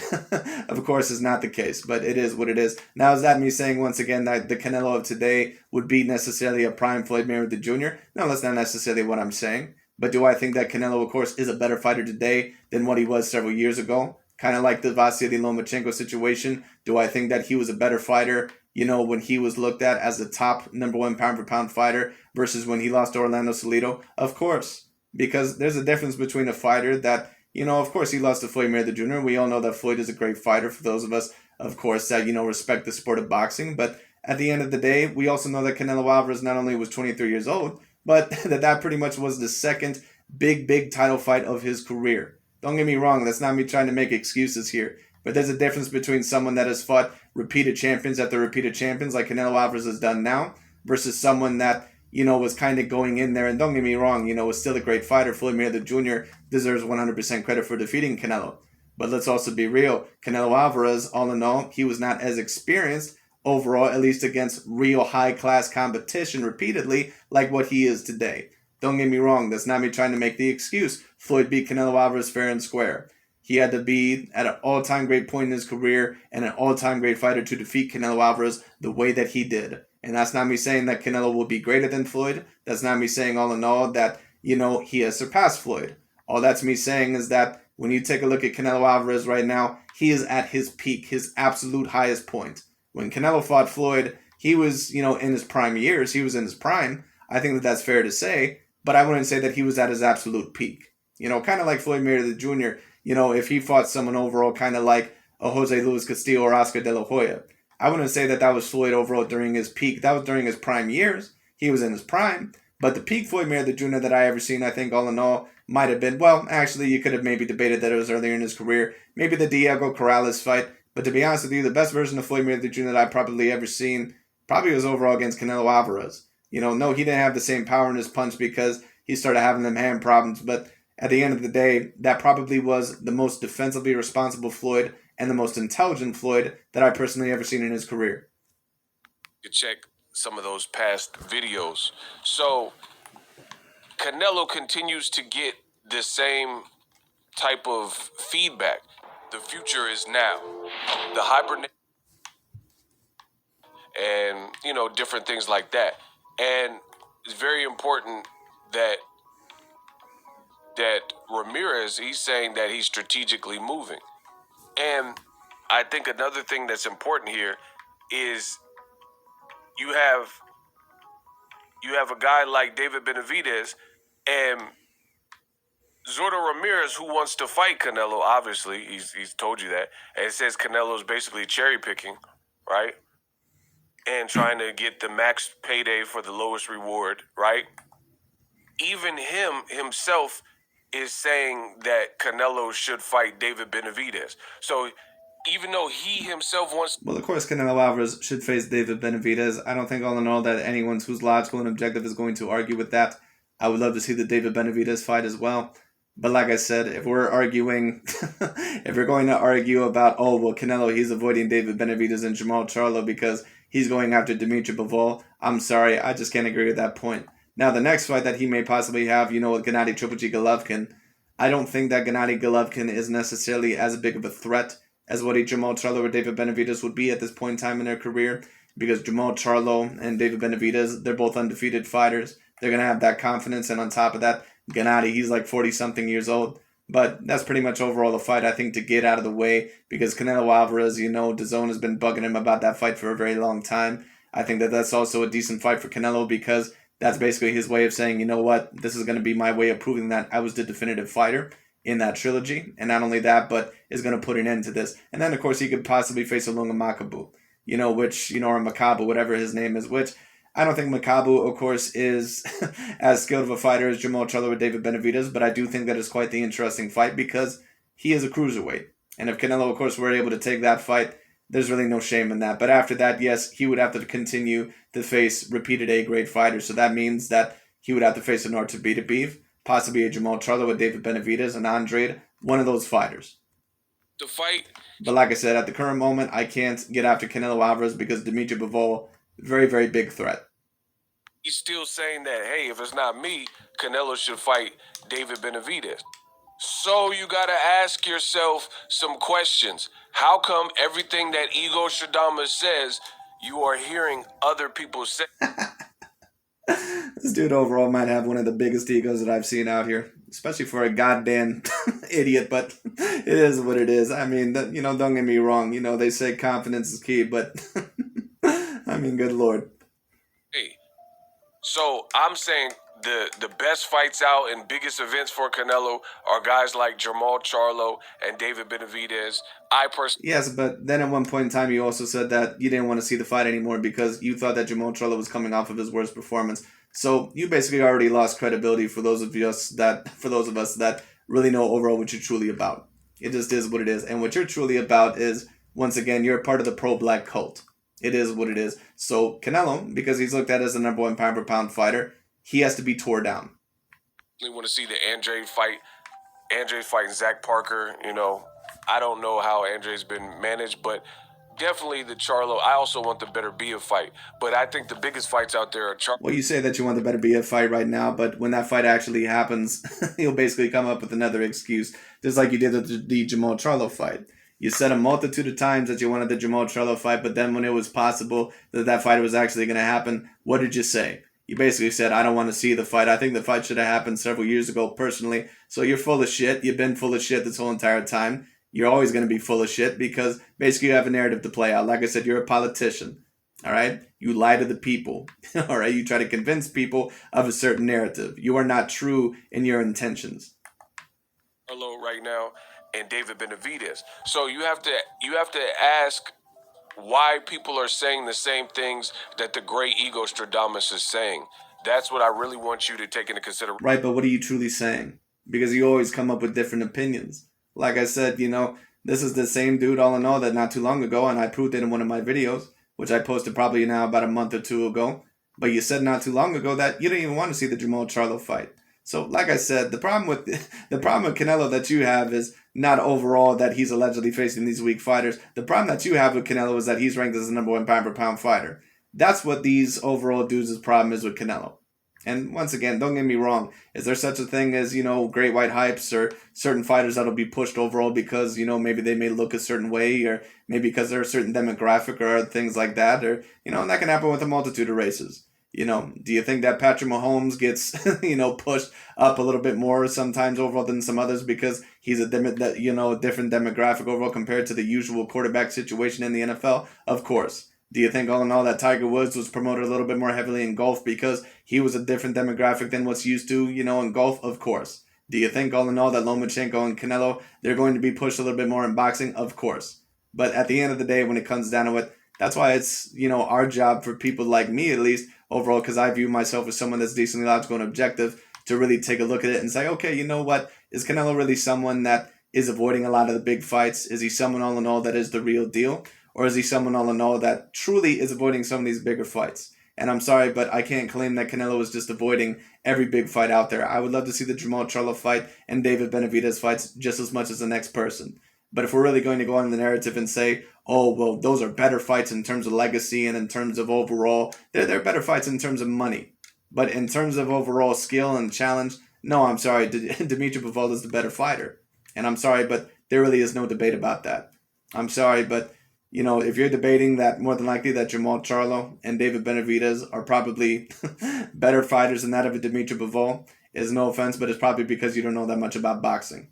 of course, is not the case. But it is what it is. Now, is that me saying, once again, that the Canelo of today would be necessarily a prime Floyd Mayweather Jr.? No, that's not necessarily what I'm saying. But do I think that Canelo, of course, is a better fighter today than what he was several years ago? Kind of like the Vasily Lomachenko situation. Do I think that he was a better fighter, when he was looked at as the top #1 pound-for-pound fighter versus when he lost to Orlando Salido? Of course. Because there's a difference between a fighter that, of course he lost to Floyd Mayweather Jr. We all know that Floyd is a great fighter for those of us, of course, that, respect the sport of boxing. But at the end of the day, we also know that Canelo Alvarez not only was 23 years old, but that pretty much was the second big title fight of his career. Don't get me wrong, that's not me trying to make excuses here. But there's a difference between someone that has fought repeated champions after repeated champions like Canelo Alvarez has done now versus someone that, was kind of going in there. And don't get me wrong, was still a great fighter. Floyd Mayweather Jr. deserves 100% credit for defeating Canelo. But let's also be real. Canelo Alvarez, all in all, he was not as experienced overall, at least against real high-class competition repeatedly like what he is today. Don't get me wrong, that's not me trying to make the excuse. Floyd beat Canelo Alvarez fair and square. He had to be at an all-time great point in his career and an all-time great fighter to defeat Canelo Alvarez the way that he did. And that's not me saying that Canelo will be greater than Floyd. That's not me saying all in all that, he has surpassed Floyd. All that's me saying is that when you take a look at Canelo Alvarez right now, he is at his peak, his absolute highest point. When Canelo fought Floyd, he was, in his prime years. He was in his prime. I think that that's fair to say. But I wouldn't say that he was at his absolute peak. Kind of like Floyd Mayweather Jr., if he fought someone overall kind of like a Jose Luis Castillo or Oscar De La Hoya. I wouldn't say that was Floyd overall during his peak. That was during his prime years. He was in his prime. But the peak Floyd Mayweather Jr. that I ever seen, I think all in all, might have been, well, actually, you could have maybe debated that it was earlier in his career. Maybe the Diego Corrales fight. But to be honest with you, the best version of Floyd Mayweather Jr. that I probably ever seen probably was overall against Canelo Alvarez. No, he didn't have the same power in his punch because he started having them hand problems. But at the end of the day, that probably was the most defensively responsible Floyd and the most intelligent Floyd that I personally ever seen in his career. You check some of those past videos. So Canelo continues to get the same type of feedback. The future is now. The hibernate and, different things like that. And it's very important that Ramirez, he's saying that he's strategically moving. And I think another thing that's important here is you have a guy like David Benavidez and Zordo Ramirez who wants to fight Canelo. Obviously, he's told you that. And it says Canelo's basically cherry picking, right? And trying to get the max payday for the lowest reward, right? Even himself is saying that Canelo should fight David Benavidez. So even though he himself wants... Well, of course, Canelo Alvarez should face David Benavidez. I don't think all in all that anyone who's logical and objective is going to argue with that. I would love to see the David Benavidez fight as well. But like I said, if we're arguing, if we're going to argue about, oh, well, Canelo, he's avoiding David Benavidez and Jamal Charlo because he's going after Dimitri Bivol, I'm sorry, I just can't agree with that point. Now, the next fight that he may possibly have, with Gennady Triple G Golovkin, I don't think that Gennady Golovkin is necessarily as big of a threat as what a Jamal Charlo or David Benavidez would be at this point in time in their career, because Jamal Charlo and David Benavidez, they're both undefeated fighters. They're going to have that confidence, and on top of that, Gennady, he's like 40-something years old. But that's pretty much overall the fight, I think, to get out of the way, because Canelo Alvarez, DAZN has been bugging him about that fight for a very long time. I think that that's also a decent fight for Canelo, because that's basically his way of saying, you know what, this is going to be my way of proving that I was the definitive fighter in that trilogy. And not only that, but is going to put an end to this. And then, of course, he could possibly face Ilunga Makabu, or Makabu, whatever his name is, which I don't think Makabu, of course, is as skilled of a fighter as Jamal Charlo or David Benavidez, but I do think that it's quite the interesting fight because he is a cruiserweight. And if Canelo, of course, were able to take that fight, There's really no shame in that. But after that, yes, he would have to continue to face repeated A-grade fighters. So that means that he would have to face an Beterbiev, possibly a Jamal Charlo, a David Benavidez, an Andrade, one of those fighters. The fight. But like I said, at the current moment, I can't get after Canelo Alvarez because Dimitri Bivol, very, very big threat. He's still saying that, hey, if it's not me, Canelo should fight David Benavidez. So you got to ask yourself some questions. How come everything that Ego Stradamus says, you are hearing other people say? This dude overall might have one of the biggest egos that I've seen out here, especially for a goddamn idiot, but it is what it is. I mean, don't get me wrong. They say confidence is key, but I mean, good Lord. Hey, so I'm saying the best fights out and biggest events for Canelo are guys like Jamal Charlo and David Benavidez. I personally... Yes, but then at one point in time, you also said that you didn't want to see the fight anymore because you thought that Jamal Charlo was coming off of his worst performance. So you basically already lost credibility for those of us that really know overall what you're truly about. It just is what it is. And what you're truly about is, once again, you're a part of the pro-black cult. It is what it is. So Canelo, because he's looked at as the number one pound per pound fighter, he has to be tore down. We want to see the Andre fight. Andre fighting Zach Parker. I don't know how Andre's been managed, but definitely the Charlo. I also want the Beterbiev fight, but I think the biggest fights out there are Charlo. Well, you say that you want the Beterbiev fight right now, but when that fight actually happens, you'll basically come up with another excuse, just like you did with the Jamal Charlo fight. You said a multitude of times that you wanted the Jamal Charlo fight, but then when it was possible that fight was actually going to happen, what did you say? You basically said, I don't want to see the fight. I think the fight should have happened several years ago, personally. So you're full of shit. You've been full of shit this whole entire time. You're always going to be full of shit because basically you have a narrative to play out. Like I said, you're a politician. All right? You lie to the people. All right? You try to convince people of a certain narrative. You are not true in your intentions. Hello, right now, and David Benavidez. So you have to ask why people are saying the same things that the great Ego Stradamus is saying. That's what I really want you to take into consideration. Right, but what are you truly saying? Because you always come up with different opinions. Like I said, this is the same dude all in all that not too long ago, and I proved it in one of my videos, which I posted probably now about a month or two ago. But you said not too long ago that you didn't even want to see the Jamal Charlo fight. So, like I said, the problem with Canelo that you have is not overall that he's allegedly facing these weak fighters. The problem that you have with Canelo is that he's ranked as the number one pound per pound fighter. That's what these overall dudes' problem is with Canelo. And once again, don't get me wrong. Is there such a thing as, great white hypes or certain fighters that'll be pushed overall because, maybe they may look a certain way or maybe because they're a certain demographic or things like that? Or, and that can happen with a multitude of races. Do you think that Patrick Mahomes gets, pushed up a little bit more sometimes overall than some others because he's a different demographic overall compared to the usual quarterback situation in the NFL? Of course. Do you think all in all that Tiger Woods was promoted a little bit more heavily in golf because he was a different demographic than what's used to, in golf? Of course. Do you think all in all that Lomachenko and Canelo, they're going to be pushed a little bit more in boxing? Of course. But at the end of the day, when it comes down to it, that's why it's, our job for people like me, at least, overall, because I view myself as someone that's decently logical and objective, to really take a look at it and say, okay, you know what? Is Canelo really someone that is avoiding a lot of the big fights? Is he someone all in all that is the real deal? Or is he someone all in all that truly is avoiding some of these bigger fights? And I'm sorry, but I can't claim that Canelo is just avoiding every big fight out there. I would love to see the Jamal Charlo fight and David Benavidez fights just as much as the next person. But if we're really going to go on the narrative and say, oh, well, those are better fights in terms of legacy and in terms of overall, they're better fights in terms of money. But in terms of overall skill and challenge, no, I'm sorry, Dimitri Bivol is the better fighter. And I'm sorry, but there really is no debate about that. I'm sorry, but if you're debating that, more than likely that Jamal Charlo and David Benavidez are probably better fighters than that of a Dimitri Bivol, is no offense, but it's probably because you don't know that much about boxing.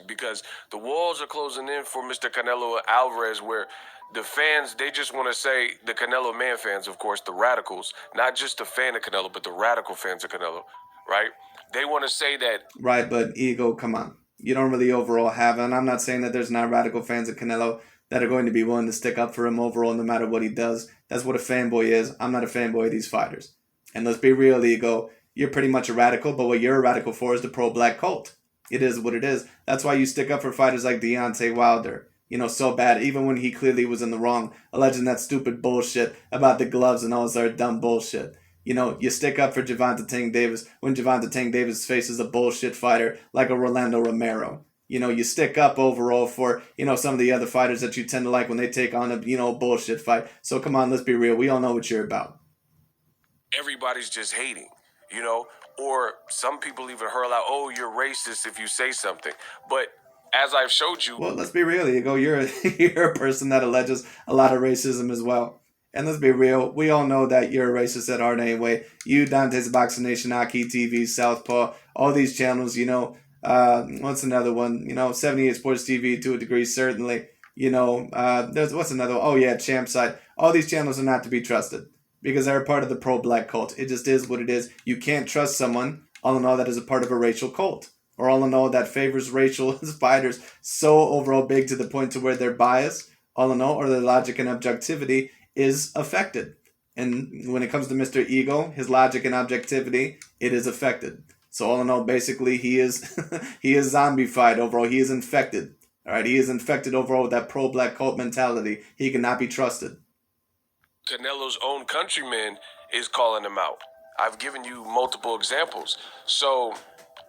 Because the walls are closing in for Mr. Canelo Alvarez, where the fans, they just want to say, the Canelo man fans, of course, the radicals, not just the fan of Canelo, but the radical fans of Canelo, right? They want to say that. Right, but Ego, come on. You don't really overall have, and I'm not saying that there's not radical fans of Canelo that are going to be willing to stick up for him overall no matter what he does. That's what a fanboy is. I'm not a fanboy of these fighters. And let's be real, Ego. You're pretty much a radical, but what you're a radical for is the pro-black cult. It is what it is. That's why you stick up for fighters like Deontay Wilder, so bad, even when he clearly was in the wrong, alleging that stupid bullshit about the gloves and all this other dumb bullshit. You stick up for Gervonta Tank Davis when Gervonta Tank Davis faces a bullshit fighter like a Rolando Romero. You stick up overall for, some of the other fighters that you tend to like when they take on a, bullshit fight. So come on, let's be real. We all know what you're about. Everybody's just hating, or some people even hurl out, oh, you're racist if you say something. But as I've showed you, well, let's be real, Ego. You're a person that alleges a lot of racism as well. And let's be real, we all know that you're a racist at heart anyway. You, Dante's Boxing Nation, Aki TV, Southpaw, all these channels, what's another one? 78 Sports TV to a degree, certainly. There's what's another one? Oh yeah, Champ Side. All these channels are not to be trusted because they're a part of the pro-black cult. It just is what it is. You can't trust someone, all in all, that is a part of a racial cult. Or all in all, that favors racial fighters so overall big to the point to where their bias, all in all, or their logic and objectivity is affected. And when it comes to Mr. Ego, his logic and objectivity, it is affected. So all in all, basically, he is he is zombified overall. He is infected. All right, he is infected overall with that pro-black cult mentality. He cannot be trusted. Canelo's own countryman is calling him out. I've given you multiple examples. So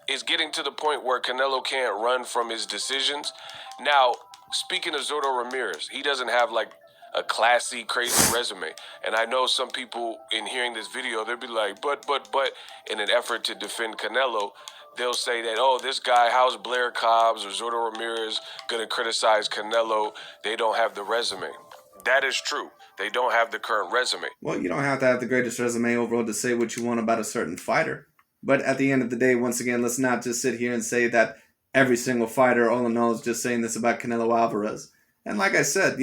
it's getting to the point where Canelo can't run from his decisions. Now, speaking of Zordo Ramirez, he doesn't have like a classy, crazy resume. And I know some people in hearing this video, they'll be like, but, in an effort to defend Canelo, they'll say that, oh, this guy, how's Blair Cobbs or Zordo Ramirez going to criticize Canelo? They don't have the resume. That is true. They don't have the current resume. Well, you don't have to have the greatest resume overall to say what you want about a certain fighter. But at the end of the day, once again, let's not just sit here and say that every single fighter, all in all, is just saying this about Canelo Alvarez. And like I said,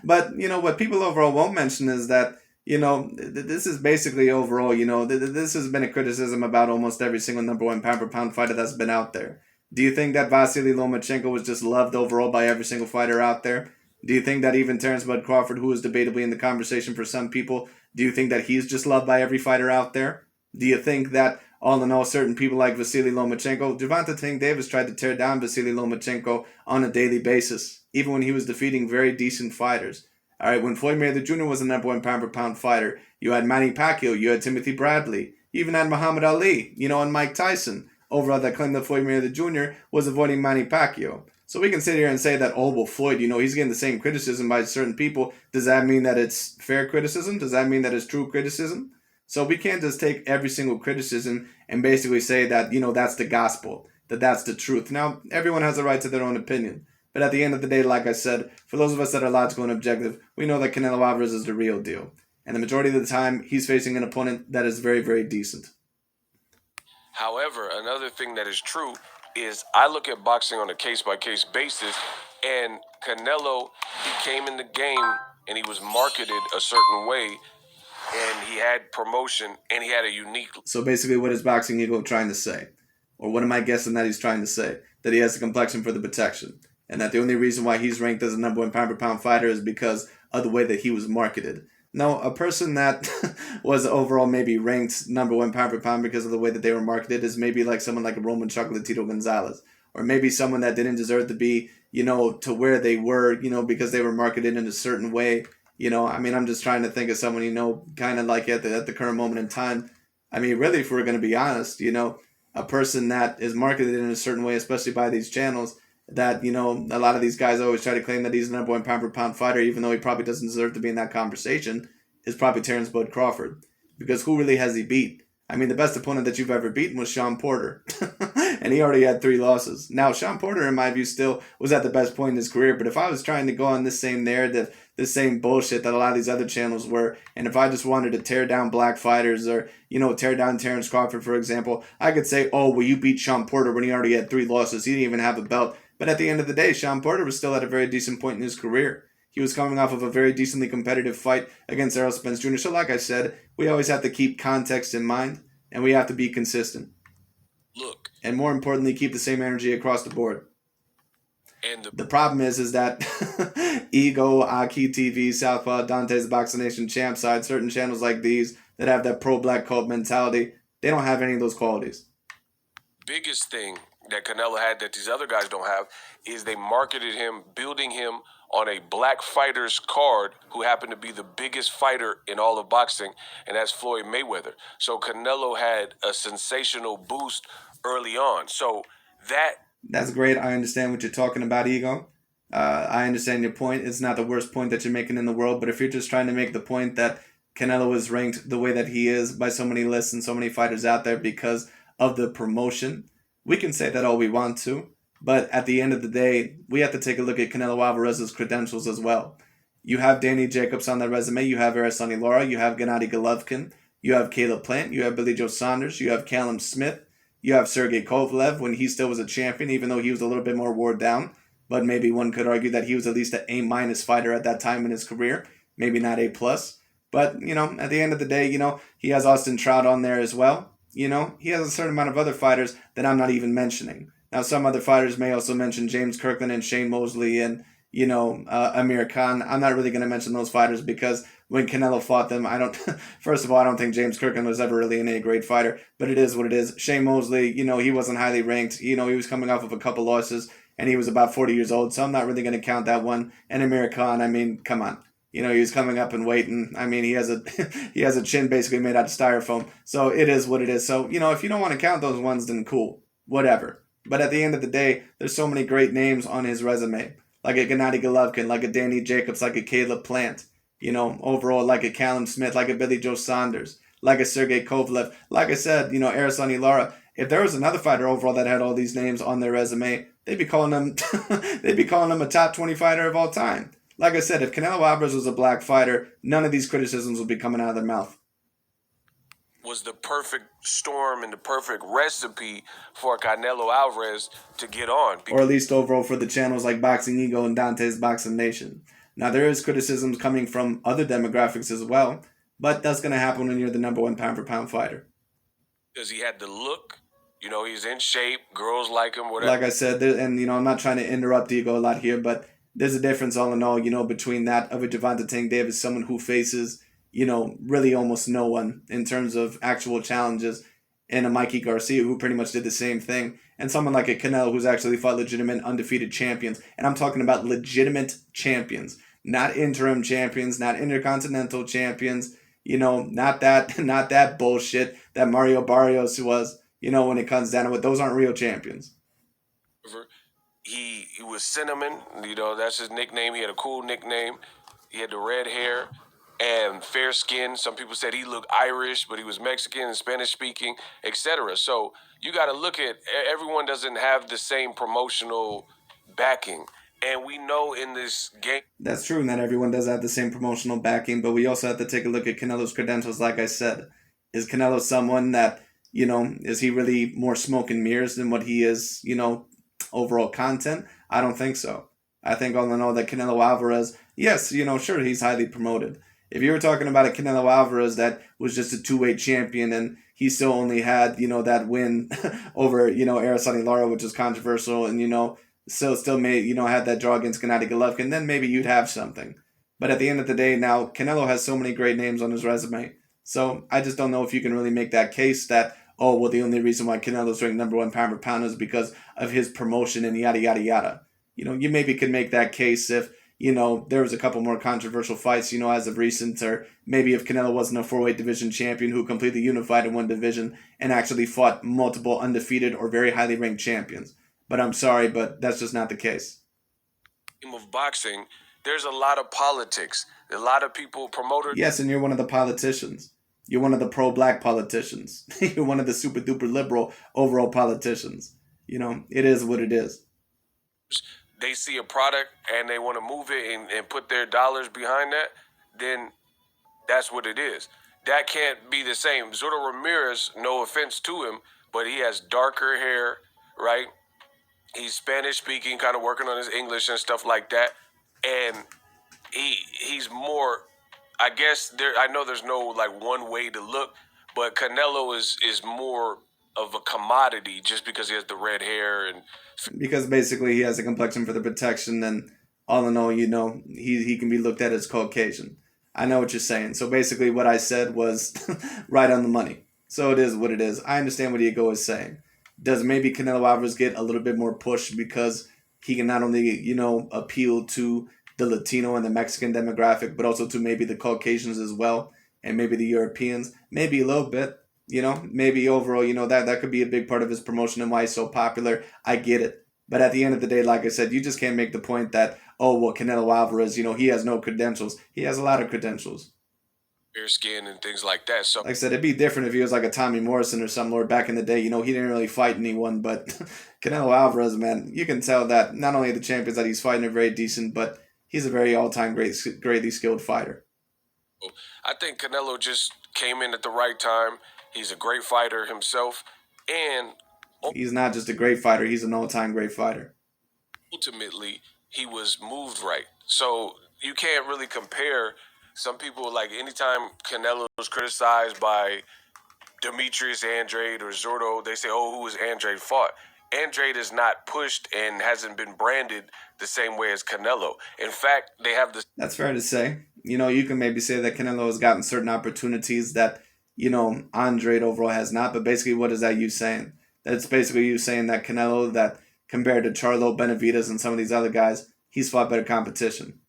but, what people overall won't mention is that, this is basically overall, this has been a criticism about almost every single number one pound for pound fighter that's been out there. Do you think that Vasily Lomachenko was just loved overall by every single fighter out there? Do you think that even Terrence Bud Crawford, who is debatably in the conversation for some people, do you think that he's just loved by every fighter out there? Do you think that, all in all, certain people like Vasily Lomachenko, Gervonta Tank Davis tried to tear down Vasily Lomachenko on a daily basis, even when he was defeating very decent fighters. All right, when Floyd Mayweather Jr. was the number one pound for pound fighter, you had Manny Pacquiao, you had Timothy Bradley, you even had Muhammad Ali, and Mike Tyson, overall that claimed that Floyd Mayweather Jr. was avoiding Manny Pacquiao. So we can sit here and say that, oh, well, Floyd, he's getting the same criticism by certain people. Does that mean that it's fair criticism? Does that mean that it's true criticism? So we can't just take every single criticism and basically say that, that's the gospel, that that's the truth. Now, everyone has a right to their own opinion. But at the end of the day, like I said, for those of us that are logical and objective, we know that Canelo Alvarez is the real deal. And the majority of the time, he's facing an opponent that is very, very decent. However, another thing that is true is I look at boxing on a case-by-case basis, and Canelo, he came in the game and he was marketed a certain way, and he had promotion, and he had a unique... So basically, what is Boxing Ego trying to say? Or what am I guessing that he's trying to say? That he has the complexion for the protection. And that the only reason why he's ranked as a number one pound for pound fighter is because of the way that he was marketed. No, a person that was overall maybe ranked number one pound for pound because of the way that they were marketed is maybe like someone like a Roman Chocolatito Gonzalez. Or maybe someone that didn't deserve to be, to where they were, because they were marketed in a certain way. I'm just trying to think of someone, kind of like at the current moment in time. Really, if we're going to be honest, a person that is marketed in a certain way, especially by these channels, that, a lot of these guys always try to claim that he's the number one pound for pound fighter, even though he probably doesn't deserve to be in that conversation, is probably Terrence Bud Crawford. Because who really has he beat? The best opponent that you've ever beaten was Sean Porter. And he already had 3 losses. Now, Sean Porter, in my view, still was at the best point in his career. But if I was trying to go on this same narrative, this same bullshit that a lot of these other channels were, and if I just wanted to tear down black fighters or, tear down Terrence Crawford, for example, I could say, oh, well, you beat Sean Porter when he already had 3 losses. He didn't even have a belt. But at the end of the day, Sean Porter was still at a very decent point in his career. He was coming off of a very decently competitive fight against Errol Spence Jr. So like I said, we always have to keep context in mind, and we have to be consistent. Look. And more importantly, keep the same energy across the board. And the problem is that Ego, Aki TV, Southpaw, Dante's Boxing Nation, Champ Side, certain channels like these that have that pro-black cult mentality, they don't have any of those qualities. Biggest thing that Canelo had that these other guys don't have is they marketed him, building him on a black fighter's card who happened to be the biggest fighter in all of boxing, and that's Floyd Mayweather. So Canelo had a sensational boost early on. So that's great. I understand what you're talking about, Ego. I understand your point. It's not the worst point that you're making in the world, but if you're just trying to make the point that Canelo is ranked the way that he is by so many lists and so many fighters out there because of the promotion, we can say that all we want to. But at the end of the day, we have to take a look at Canelo Alvarez's credentials as well. You have Danny Jacobs on that resume. You have Araceli Lara. You have Gennady Golovkin. You have Caleb Plant. You have Billy Joe Saunders. You have Callum Smith. You have Sergey Kovalev when he still was a champion, even though he was a little bit more wore down. But maybe one could argue that he was at least an A- fighter at that time in his career. Maybe not A+. But, at the end of the day, he has Austin Trout on there as well. He has a certain amount of other fighters that I'm not even mentioning. Now, some other fighters may also mention James Kirkland and Shane Mosley and, Amir Khan. I'm not really going to mention those fighters because when Canelo fought them, first of all, I don't think James Kirkland was ever really any great fighter, but it is what it is. Shane Mosley, he wasn't highly ranked. He was coming off of a couple losses and he was about 40 years old, so I'm not really going to count that one. And Amir Khan, come on. He was coming up and waiting. He has a he has a chin basically made out of styrofoam. So it is what it is. So, if you don't want to count those ones, then cool. Whatever. But at the end of the day, there's so many great names on his resume. Like a Gennady Golovkin, like a Danny Jacobs, like a Caleb Plant. Overall, like a Callum Smith, like a Billy Joe Saunders, like a Sergey Kovalev. Like I said, Araceli Lara. If there was another fighter overall that had all these names on their resume, they'd be calling him a top 20 fighter of all time. Like I said, if Canelo Alvarez was a black fighter, none of these criticisms would be coming out of their mouth. Was the perfect storm and the perfect recipe for Canelo Alvarez to get on. Or at least overall for the channels like Boxing Ego and Dante's Boxing Nation. Now, there is criticisms coming from other demographics as well, but that's going to happen when you're the number one pound-for-pound fighter. Because he had the look. He's in shape. Girls like him, whatever. Like I said, and I'm not trying to interrupt Ego a lot here, but there's a difference all in all, between that of a Gervonta Tank Davis, someone who faces, really almost no one in terms of actual challenges, and a Mikey Garcia who pretty much did the same thing, and someone like a Canelo who's actually fought legitimate undefeated champions. And I'm talking about legitimate champions, not interim champions, not intercontinental champions, not that bullshit that Mario Barrios was, when it comes down to it. Those aren't real champions. He was Cinnamon, that's his nickname. He had a cool nickname. He had the red hair and fair skin. Some people said he looked Irish, but he was Mexican and Spanish speaking, etc. So you got to look at, everyone doesn't have the same promotional backing. And we know in this game... That's true, not everyone does have the same promotional backing, but we also have to take a look at Canelo's credentials, like I said. Is Canelo someone that, is he really more smoke and mirrors than what he is, overall content? I don't think so. I think all in all that Canelo Alvarez, yes, sure, he's highly promoted. If you were talking about a Canelo Alvarez that was just a two-weight champion and he still only had, that win over, Araceli Lara, which is controversial, and, still made, had that draw against Gennady Golovkin, then maybe you'd have something. But at the end of the day, now, Canelo has so many great names on his resume. So I just don't know if you can really make that case that, oh, well, the only reason why Canelo's ranked number one pound for pound is because of his promotion and yada, yada, yada. You maybe could make that case if, there was a couple more controversial fights, as of recent, or maybe if Canelo wasn't a 4-weight division champion who completely unified in one division and actually fought multiple undefeated or very highly ranked champions. But I'm sorry, but that's just not the case. Of boxing, there's a lot of politics. A lot of people, promoters... Yes, and you're one of the politicians. You're one of the pro-black politicians. You're one of the super-duper liberal overall politicians. It is what it is. They see a product and they want to move it and put their dollars behind that, then that's what it is. That can't be the same. Zurdo Ramirez, no offense to him, but he has darker hair, right? He's Spanish-speaking, kind of working on his English and stuff like that. And he's more, I guess, I know there's no, one way to look, but Canelo is more of a commodity just because he has the red hair and... Because basically he has a complexion for the protection, and all in all, he can be looked at as Caucasian. I know what you're saying. So basically what I said was right on the money. So it is what it is. I understand what Ego is saying. Does maybe Canelo Alvarez get a little bit more push because he can not only, appeal to the Latino and the Mexican demographic, but also to maybe the Caucasians as well, and maybe the Europeans, maybe a little bit, maybe overall, that could be a big part of his promotion and why he's so popular. I get it. But at the end of the day, like I said, you just can't make the point that, oh, well, Canelo Alvarez, he has no credentials. He has a lot of credentials. Fair skin and things like that. So Like I said, it'd be different if he was like a Tommy Morrison or something, or back in the day, he didn't really fight anyone. But Canelo Alvarez, man, you can tell that not only the champions that he's fighting are very decent, but he's a very all-time greatly skilled fighter. I think Canelo just came in at the right time. He's a great fighter himself, and He's not just a great fighter; he's an all-time great fighter. ultimately, he was moved right. So you can't really compare. Some people, like, anytime Canelo is criticized by Demetrius Andrade or Zordo, they say, "Oh, who was Andrade fought?" Andrade is not pushed and hasn't been branded the same way as Canelo. In fact, they have the That's fair to say. You can maybe say that Canelo has gotten certain opportunities that, Andrade overall has not. But basically, what is that you saying? That's basically you saying that Canelo, that compared to Charlo, Benavidez, and some of these other guys, he's fought better competition.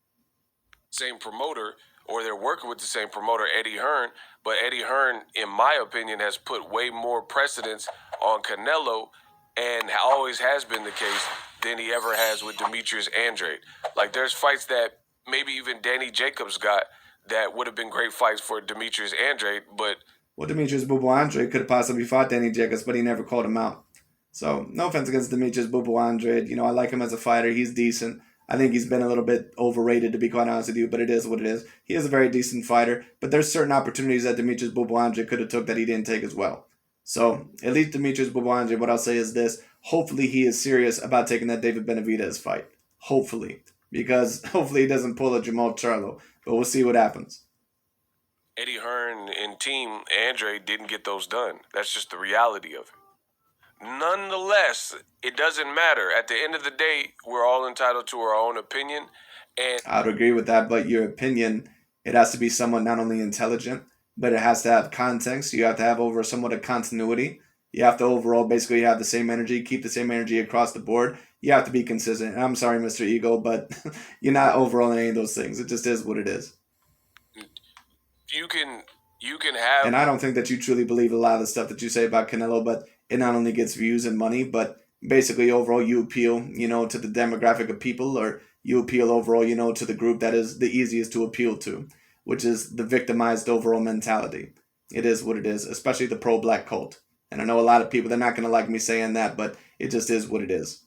same promoter, or they're working with the same promoter, Eddie Hearn. But Eddie Hearn, in my opinion, has put way more precedence on Canelo, and always has been the case, than he ever has with Demetrius Andrade. Like, there's fights that maybe even Danny Jacobs got that would have been great fights for Demetrius Andrade, but Well, Demetrius Bubble Andrade could have possibly fought Danny Jacobs, but he never called him out. So, no offense against Demetrius Bubble Andrade. I like him as a fighter. He's decent. I think he's been a little bit overrated, to be quite honest with you, but it is what it is. He is a very decent fighter, but there's certain opportunities that Demetrius Bubble Andrade could have took that he didn't take as well. So, at least Demetrius Bubble Andrade, what I'll say is this. Hopefully he is serious about taking that David Benavidez fight. Hopefully. Because hopefully he doesn't pull a Jamal Charlo. But we'll see what happens. Eddie Hearn and team Andrade didn't get those done. That's just the reality of it. Nonetheless, it doesn't matter. At the end of the day, we're all entitled to our own opinion. And I would agree with that, but your opinion, it has to be somewhat not only intelligent, but it has to have context. You have to have over somewhat of continuity. You have to overall basically have the same energy, keep the same energy across the board. You have to be consistent. And I'm sorry, Mr. Ego, but you're not overall in any of those things. It just is what it is. you can have And I don't think that you truly believe a lot of the stuff that you say about Canelo, but it not only gets views and money, but basically overall you appeal, to the demographic of people, or you appeal overall, to the group that is the easiest to appeal to, which is the victimized overall mentality. It is what it is, especially the pro-black cult. And I know a lot of people, they're not going to like me saying that, but it just is what it is.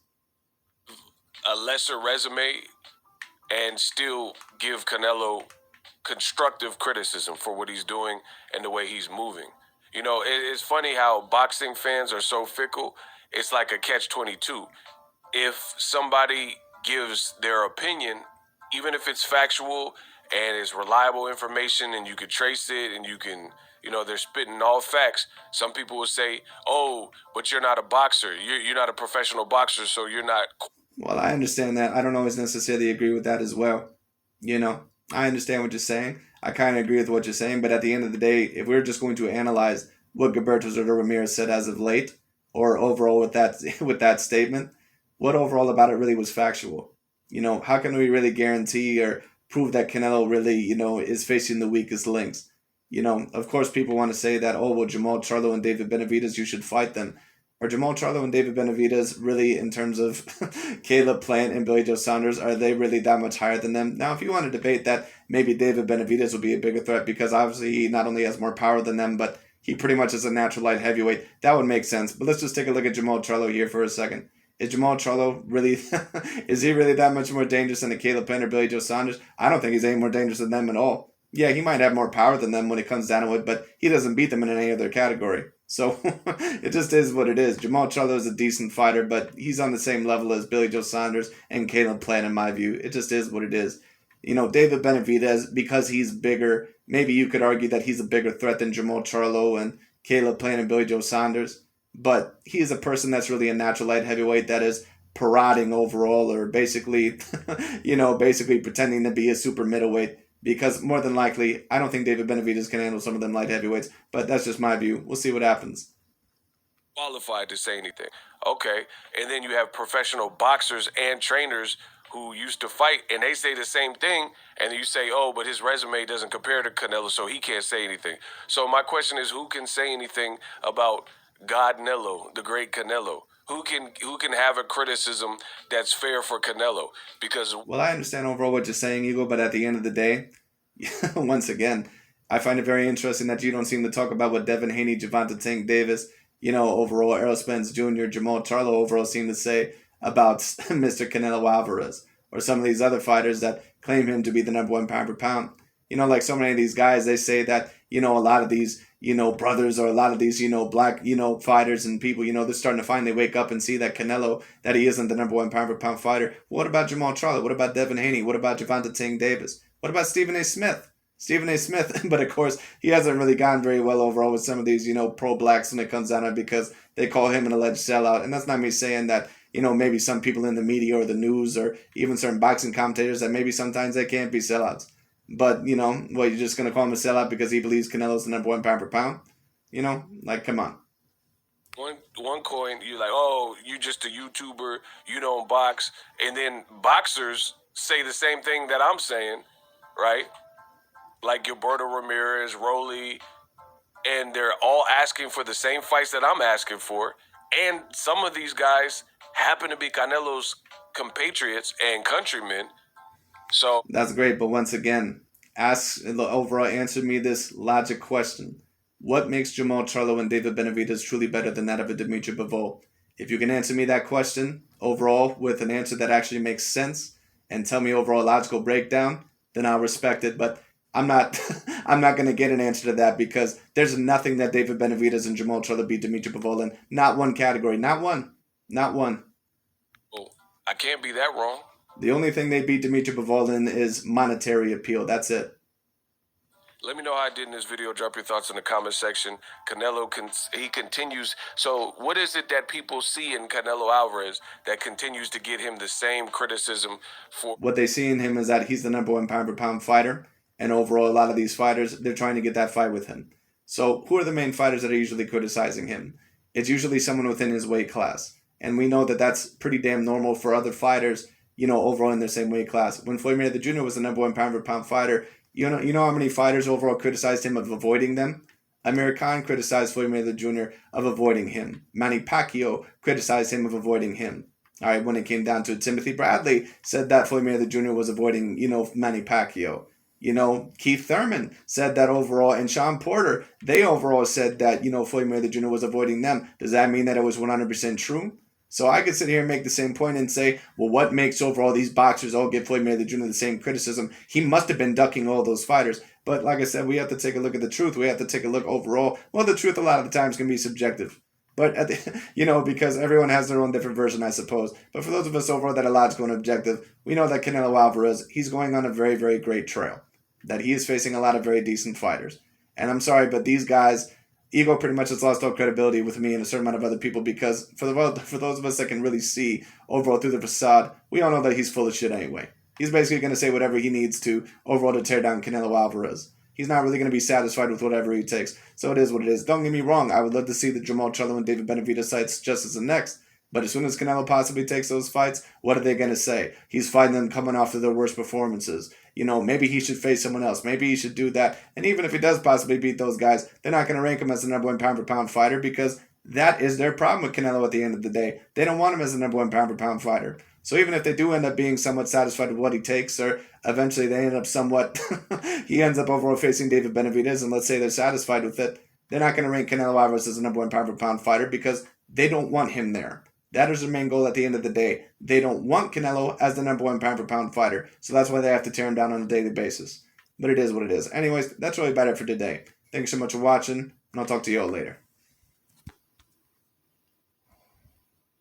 a lesser resume and still give Canelo constructive criticism for what he's doing and the way he's moving. It's funny how boxing fans are so fickle. It's like a catch-22. If somebody gives their opinion, even if it's factual and it's reliable information and you can trace it and you can, they're spitting all facts, some people will say, "Oh, but you're not a boxer. You're not a professional boxer, so you're not." Well, I understand that. I don't always necessarily agree with that as well. I understand what you're saying. I kind of agree with what you're saying, but at the end of the day, if we're just going to analyze what Gilberto Zordo Ramirez said as of late, or overall with that with that statement, what overall about it really was factual? How can we really guarantee or prove that Canelo really, is facing the weakest links? Of course, people want to say that, oh, well, Jamal Charlo and David Benavidez, you should fight them. Are Jamal Charlo and David Benavidez really, in terms of Caleb Plant and Billy Joe Saunders, are they really that much higher than them? Now, if you want to debate that, maybe David Benavidez would be a bigger threat because obviously he not only has more power than them, but he pretty much is a natural light heavyweight. That would make sense. But let's just take a look at Jamal Charlo here for a second. Is Jamal Charlo really, is he really that much more dangerous than a Caleb Plant or Billy Joe Saunders? I don't think he's any more dangerous than them at all. Yeah, he might have more power than them when it comes down to it, but he doesn't beat them in any other category. So it just is what it is. Jamal Charlo is a decent fighter, but he's on the same level as Billy Joe Saunders and Caleb Plant in my view. It just is what it is. David Benavidez, because he's bigger, maybe you could argue that he's a bigger threat than Jamal Charlo and Caleb Plant and Billy Joe Saunders. But he is a person that's really a natural light heavyweight that is parroting overall, or basically, basically pretending to be a super middleweight. Because more than likely, I don't think David Benavidez can handle some of them light heavyweights. But that's just my view. We'll see what happens. qualified to say anything. Okay. And then you have professional boxers and trainers who used to fight, and they say the same thing. And you say, oh, but his resume doesn't compare to Canelo, so he can't say anything. So my question is, who can say anything about Godnello, the great Canelo? Who can have a criticism that's fair for Canelo? Because Well, I understand overall what you're saying, Eagle, but at the end of the day, once again, I find it very interesting that you don't seem to talk about what Devin Haney, Gervonta Tank Davis, overall Errol Spence Jr., Jamal Charlo overall seem to say about Mr. Canelo Alvarez or some of these other fighters that claim him to be the number one pound per pound. Like so many of these guys, they say that, a lot of these, brothers or a lot of these, black, fighters and people, they're starting to finally wake up and see that Canelo, that he isn't the number one pound per pound fighter. What about Jamal Charlo? What about Devin Haney? What about Gervonta Tank Davis? What about Stephen A. Smith? Stephen A. Smith, but of course, he hasn't really gone very well overall with some of these, pro-blacks when it comes down to it because they call him an alleged sellout. And that's not me saying that, maybe some people in the media or the news or even certain boxing commentators that maybe sometimes they can't be sellouts. But, you're just going to call him a sellout because he believes Canelo's the number one pound per pound? Come on. one coin, you're like, oh, you just a YouTuber, you don't box. And then boxers say the same thing that I'm saying, right? Like Gilberto Ramirez, Rolly, and they're all asking for the same fights that I'm asking for. And some of these guys happen to be Canelo's compatriots and countrymen. So That's great, but once again, overall answer me this logic question. What makes Jamal Charlo and David Benavidez truly better than that of a Dimitri Bivol? If you can answer me that question overall with an answer that actually makes sense and tell me overall a logical breakdown, then I'll respect it. But I'm not I'm not gonna get an answer to that because there's nothing that David Benavidez and Jamal Charlo beat Dimitri Bivol in. Not one category. Not one. Not one. I can't be that wrong. The only thing they beat Dimitri Bivol in is monetary appeal. That's it. Let me know how I did in this video. Drop your thoughts in the comment section. Canelo, he continues. So what is it that people see in Canelo Alvarez that continues to get him the same criticism for? What they see in him is that he's the number one pound per pound fighter. And overall, a lot of these fighters, they're trying to get that fight with him. So who are the main fighters that are usually criticizing him? It's usually someone within his weight class. And we know that that's pretty damn normal for other fighters, overall in their same weight class. When Floyd Mayweather Jr. was the number one pound per pound fighter, you know how many fighters overall criticized him of avoiding them? Amir Khan criticized Floyd Mayweather Jr. of avoiding him. Manny Pacquiao criticized him of avoiding him. All right, when it came down to it, Timothy Bradley said that Floyd Mayweather Jr. was avoiding, Manny Pacquiao. Keith Thurman said that overall, and Sean Porter, they overall said that, Floyd Mayweather Jr. was avoiding them. Does that mean that it was 100% true? So I could sit here and make the same point and say, well, what makes overall these boxers all give Floyd Mayweather Jr. the same criticism? He must have been ducking all those fighters. But like I said, we have to take a look at the truth. We have to take a look overall. Well, the truth a lot of the times can be subjective. But, because everyone has their own different version, I suppose. But for those of us overall that are logical and objective, we know that Canelo Alvarez, he's going on a very, very great trail. That he is facing a lot of very decent fighters. And I'm sorry, but these guys, Ego pretty much has lost all credibility with me and a certain amount of other people because for those of us that can really see overall through the facade, we all know that he's full of shit anyway. He's basically going to say whatever he needs to overall to tear down Canelo Alvarez. He's not really going to be satisfied with whatever he takes. So it is what it is. Don't get me wrong. I would love to see the Jamal Charlo and David Benavidez fights just as the next. But as soon as Canelo possibly takes those fights, what are they going to say? He's fighting them coming off of their worst performances. Maybe he should face someone else. Maybe he should do that. And even if he does possibly beat those guys, they're not going to rank him as the number one pound per pound fighter because that is their problem with Canelo at the end of the day. They don't want him as the number one pound per pound fighter. So even if they do end up being somewhat satisfied with what he takes, or eventually they end up he ends up overall facing David Benavidez, and let's say they're satisfied with it, they're not going to rank Canelo Alvarez as the number one pound per pound fighter because they don't want him there. That is their main goal at the end of the day. They don't want Canelo as the number one pound per pound fighter. So that's why they have to tear him down on a daily basis. But it is what it is. Anyways, that's really about it for today. Thanks so much for watching, and I'll talk to you all later.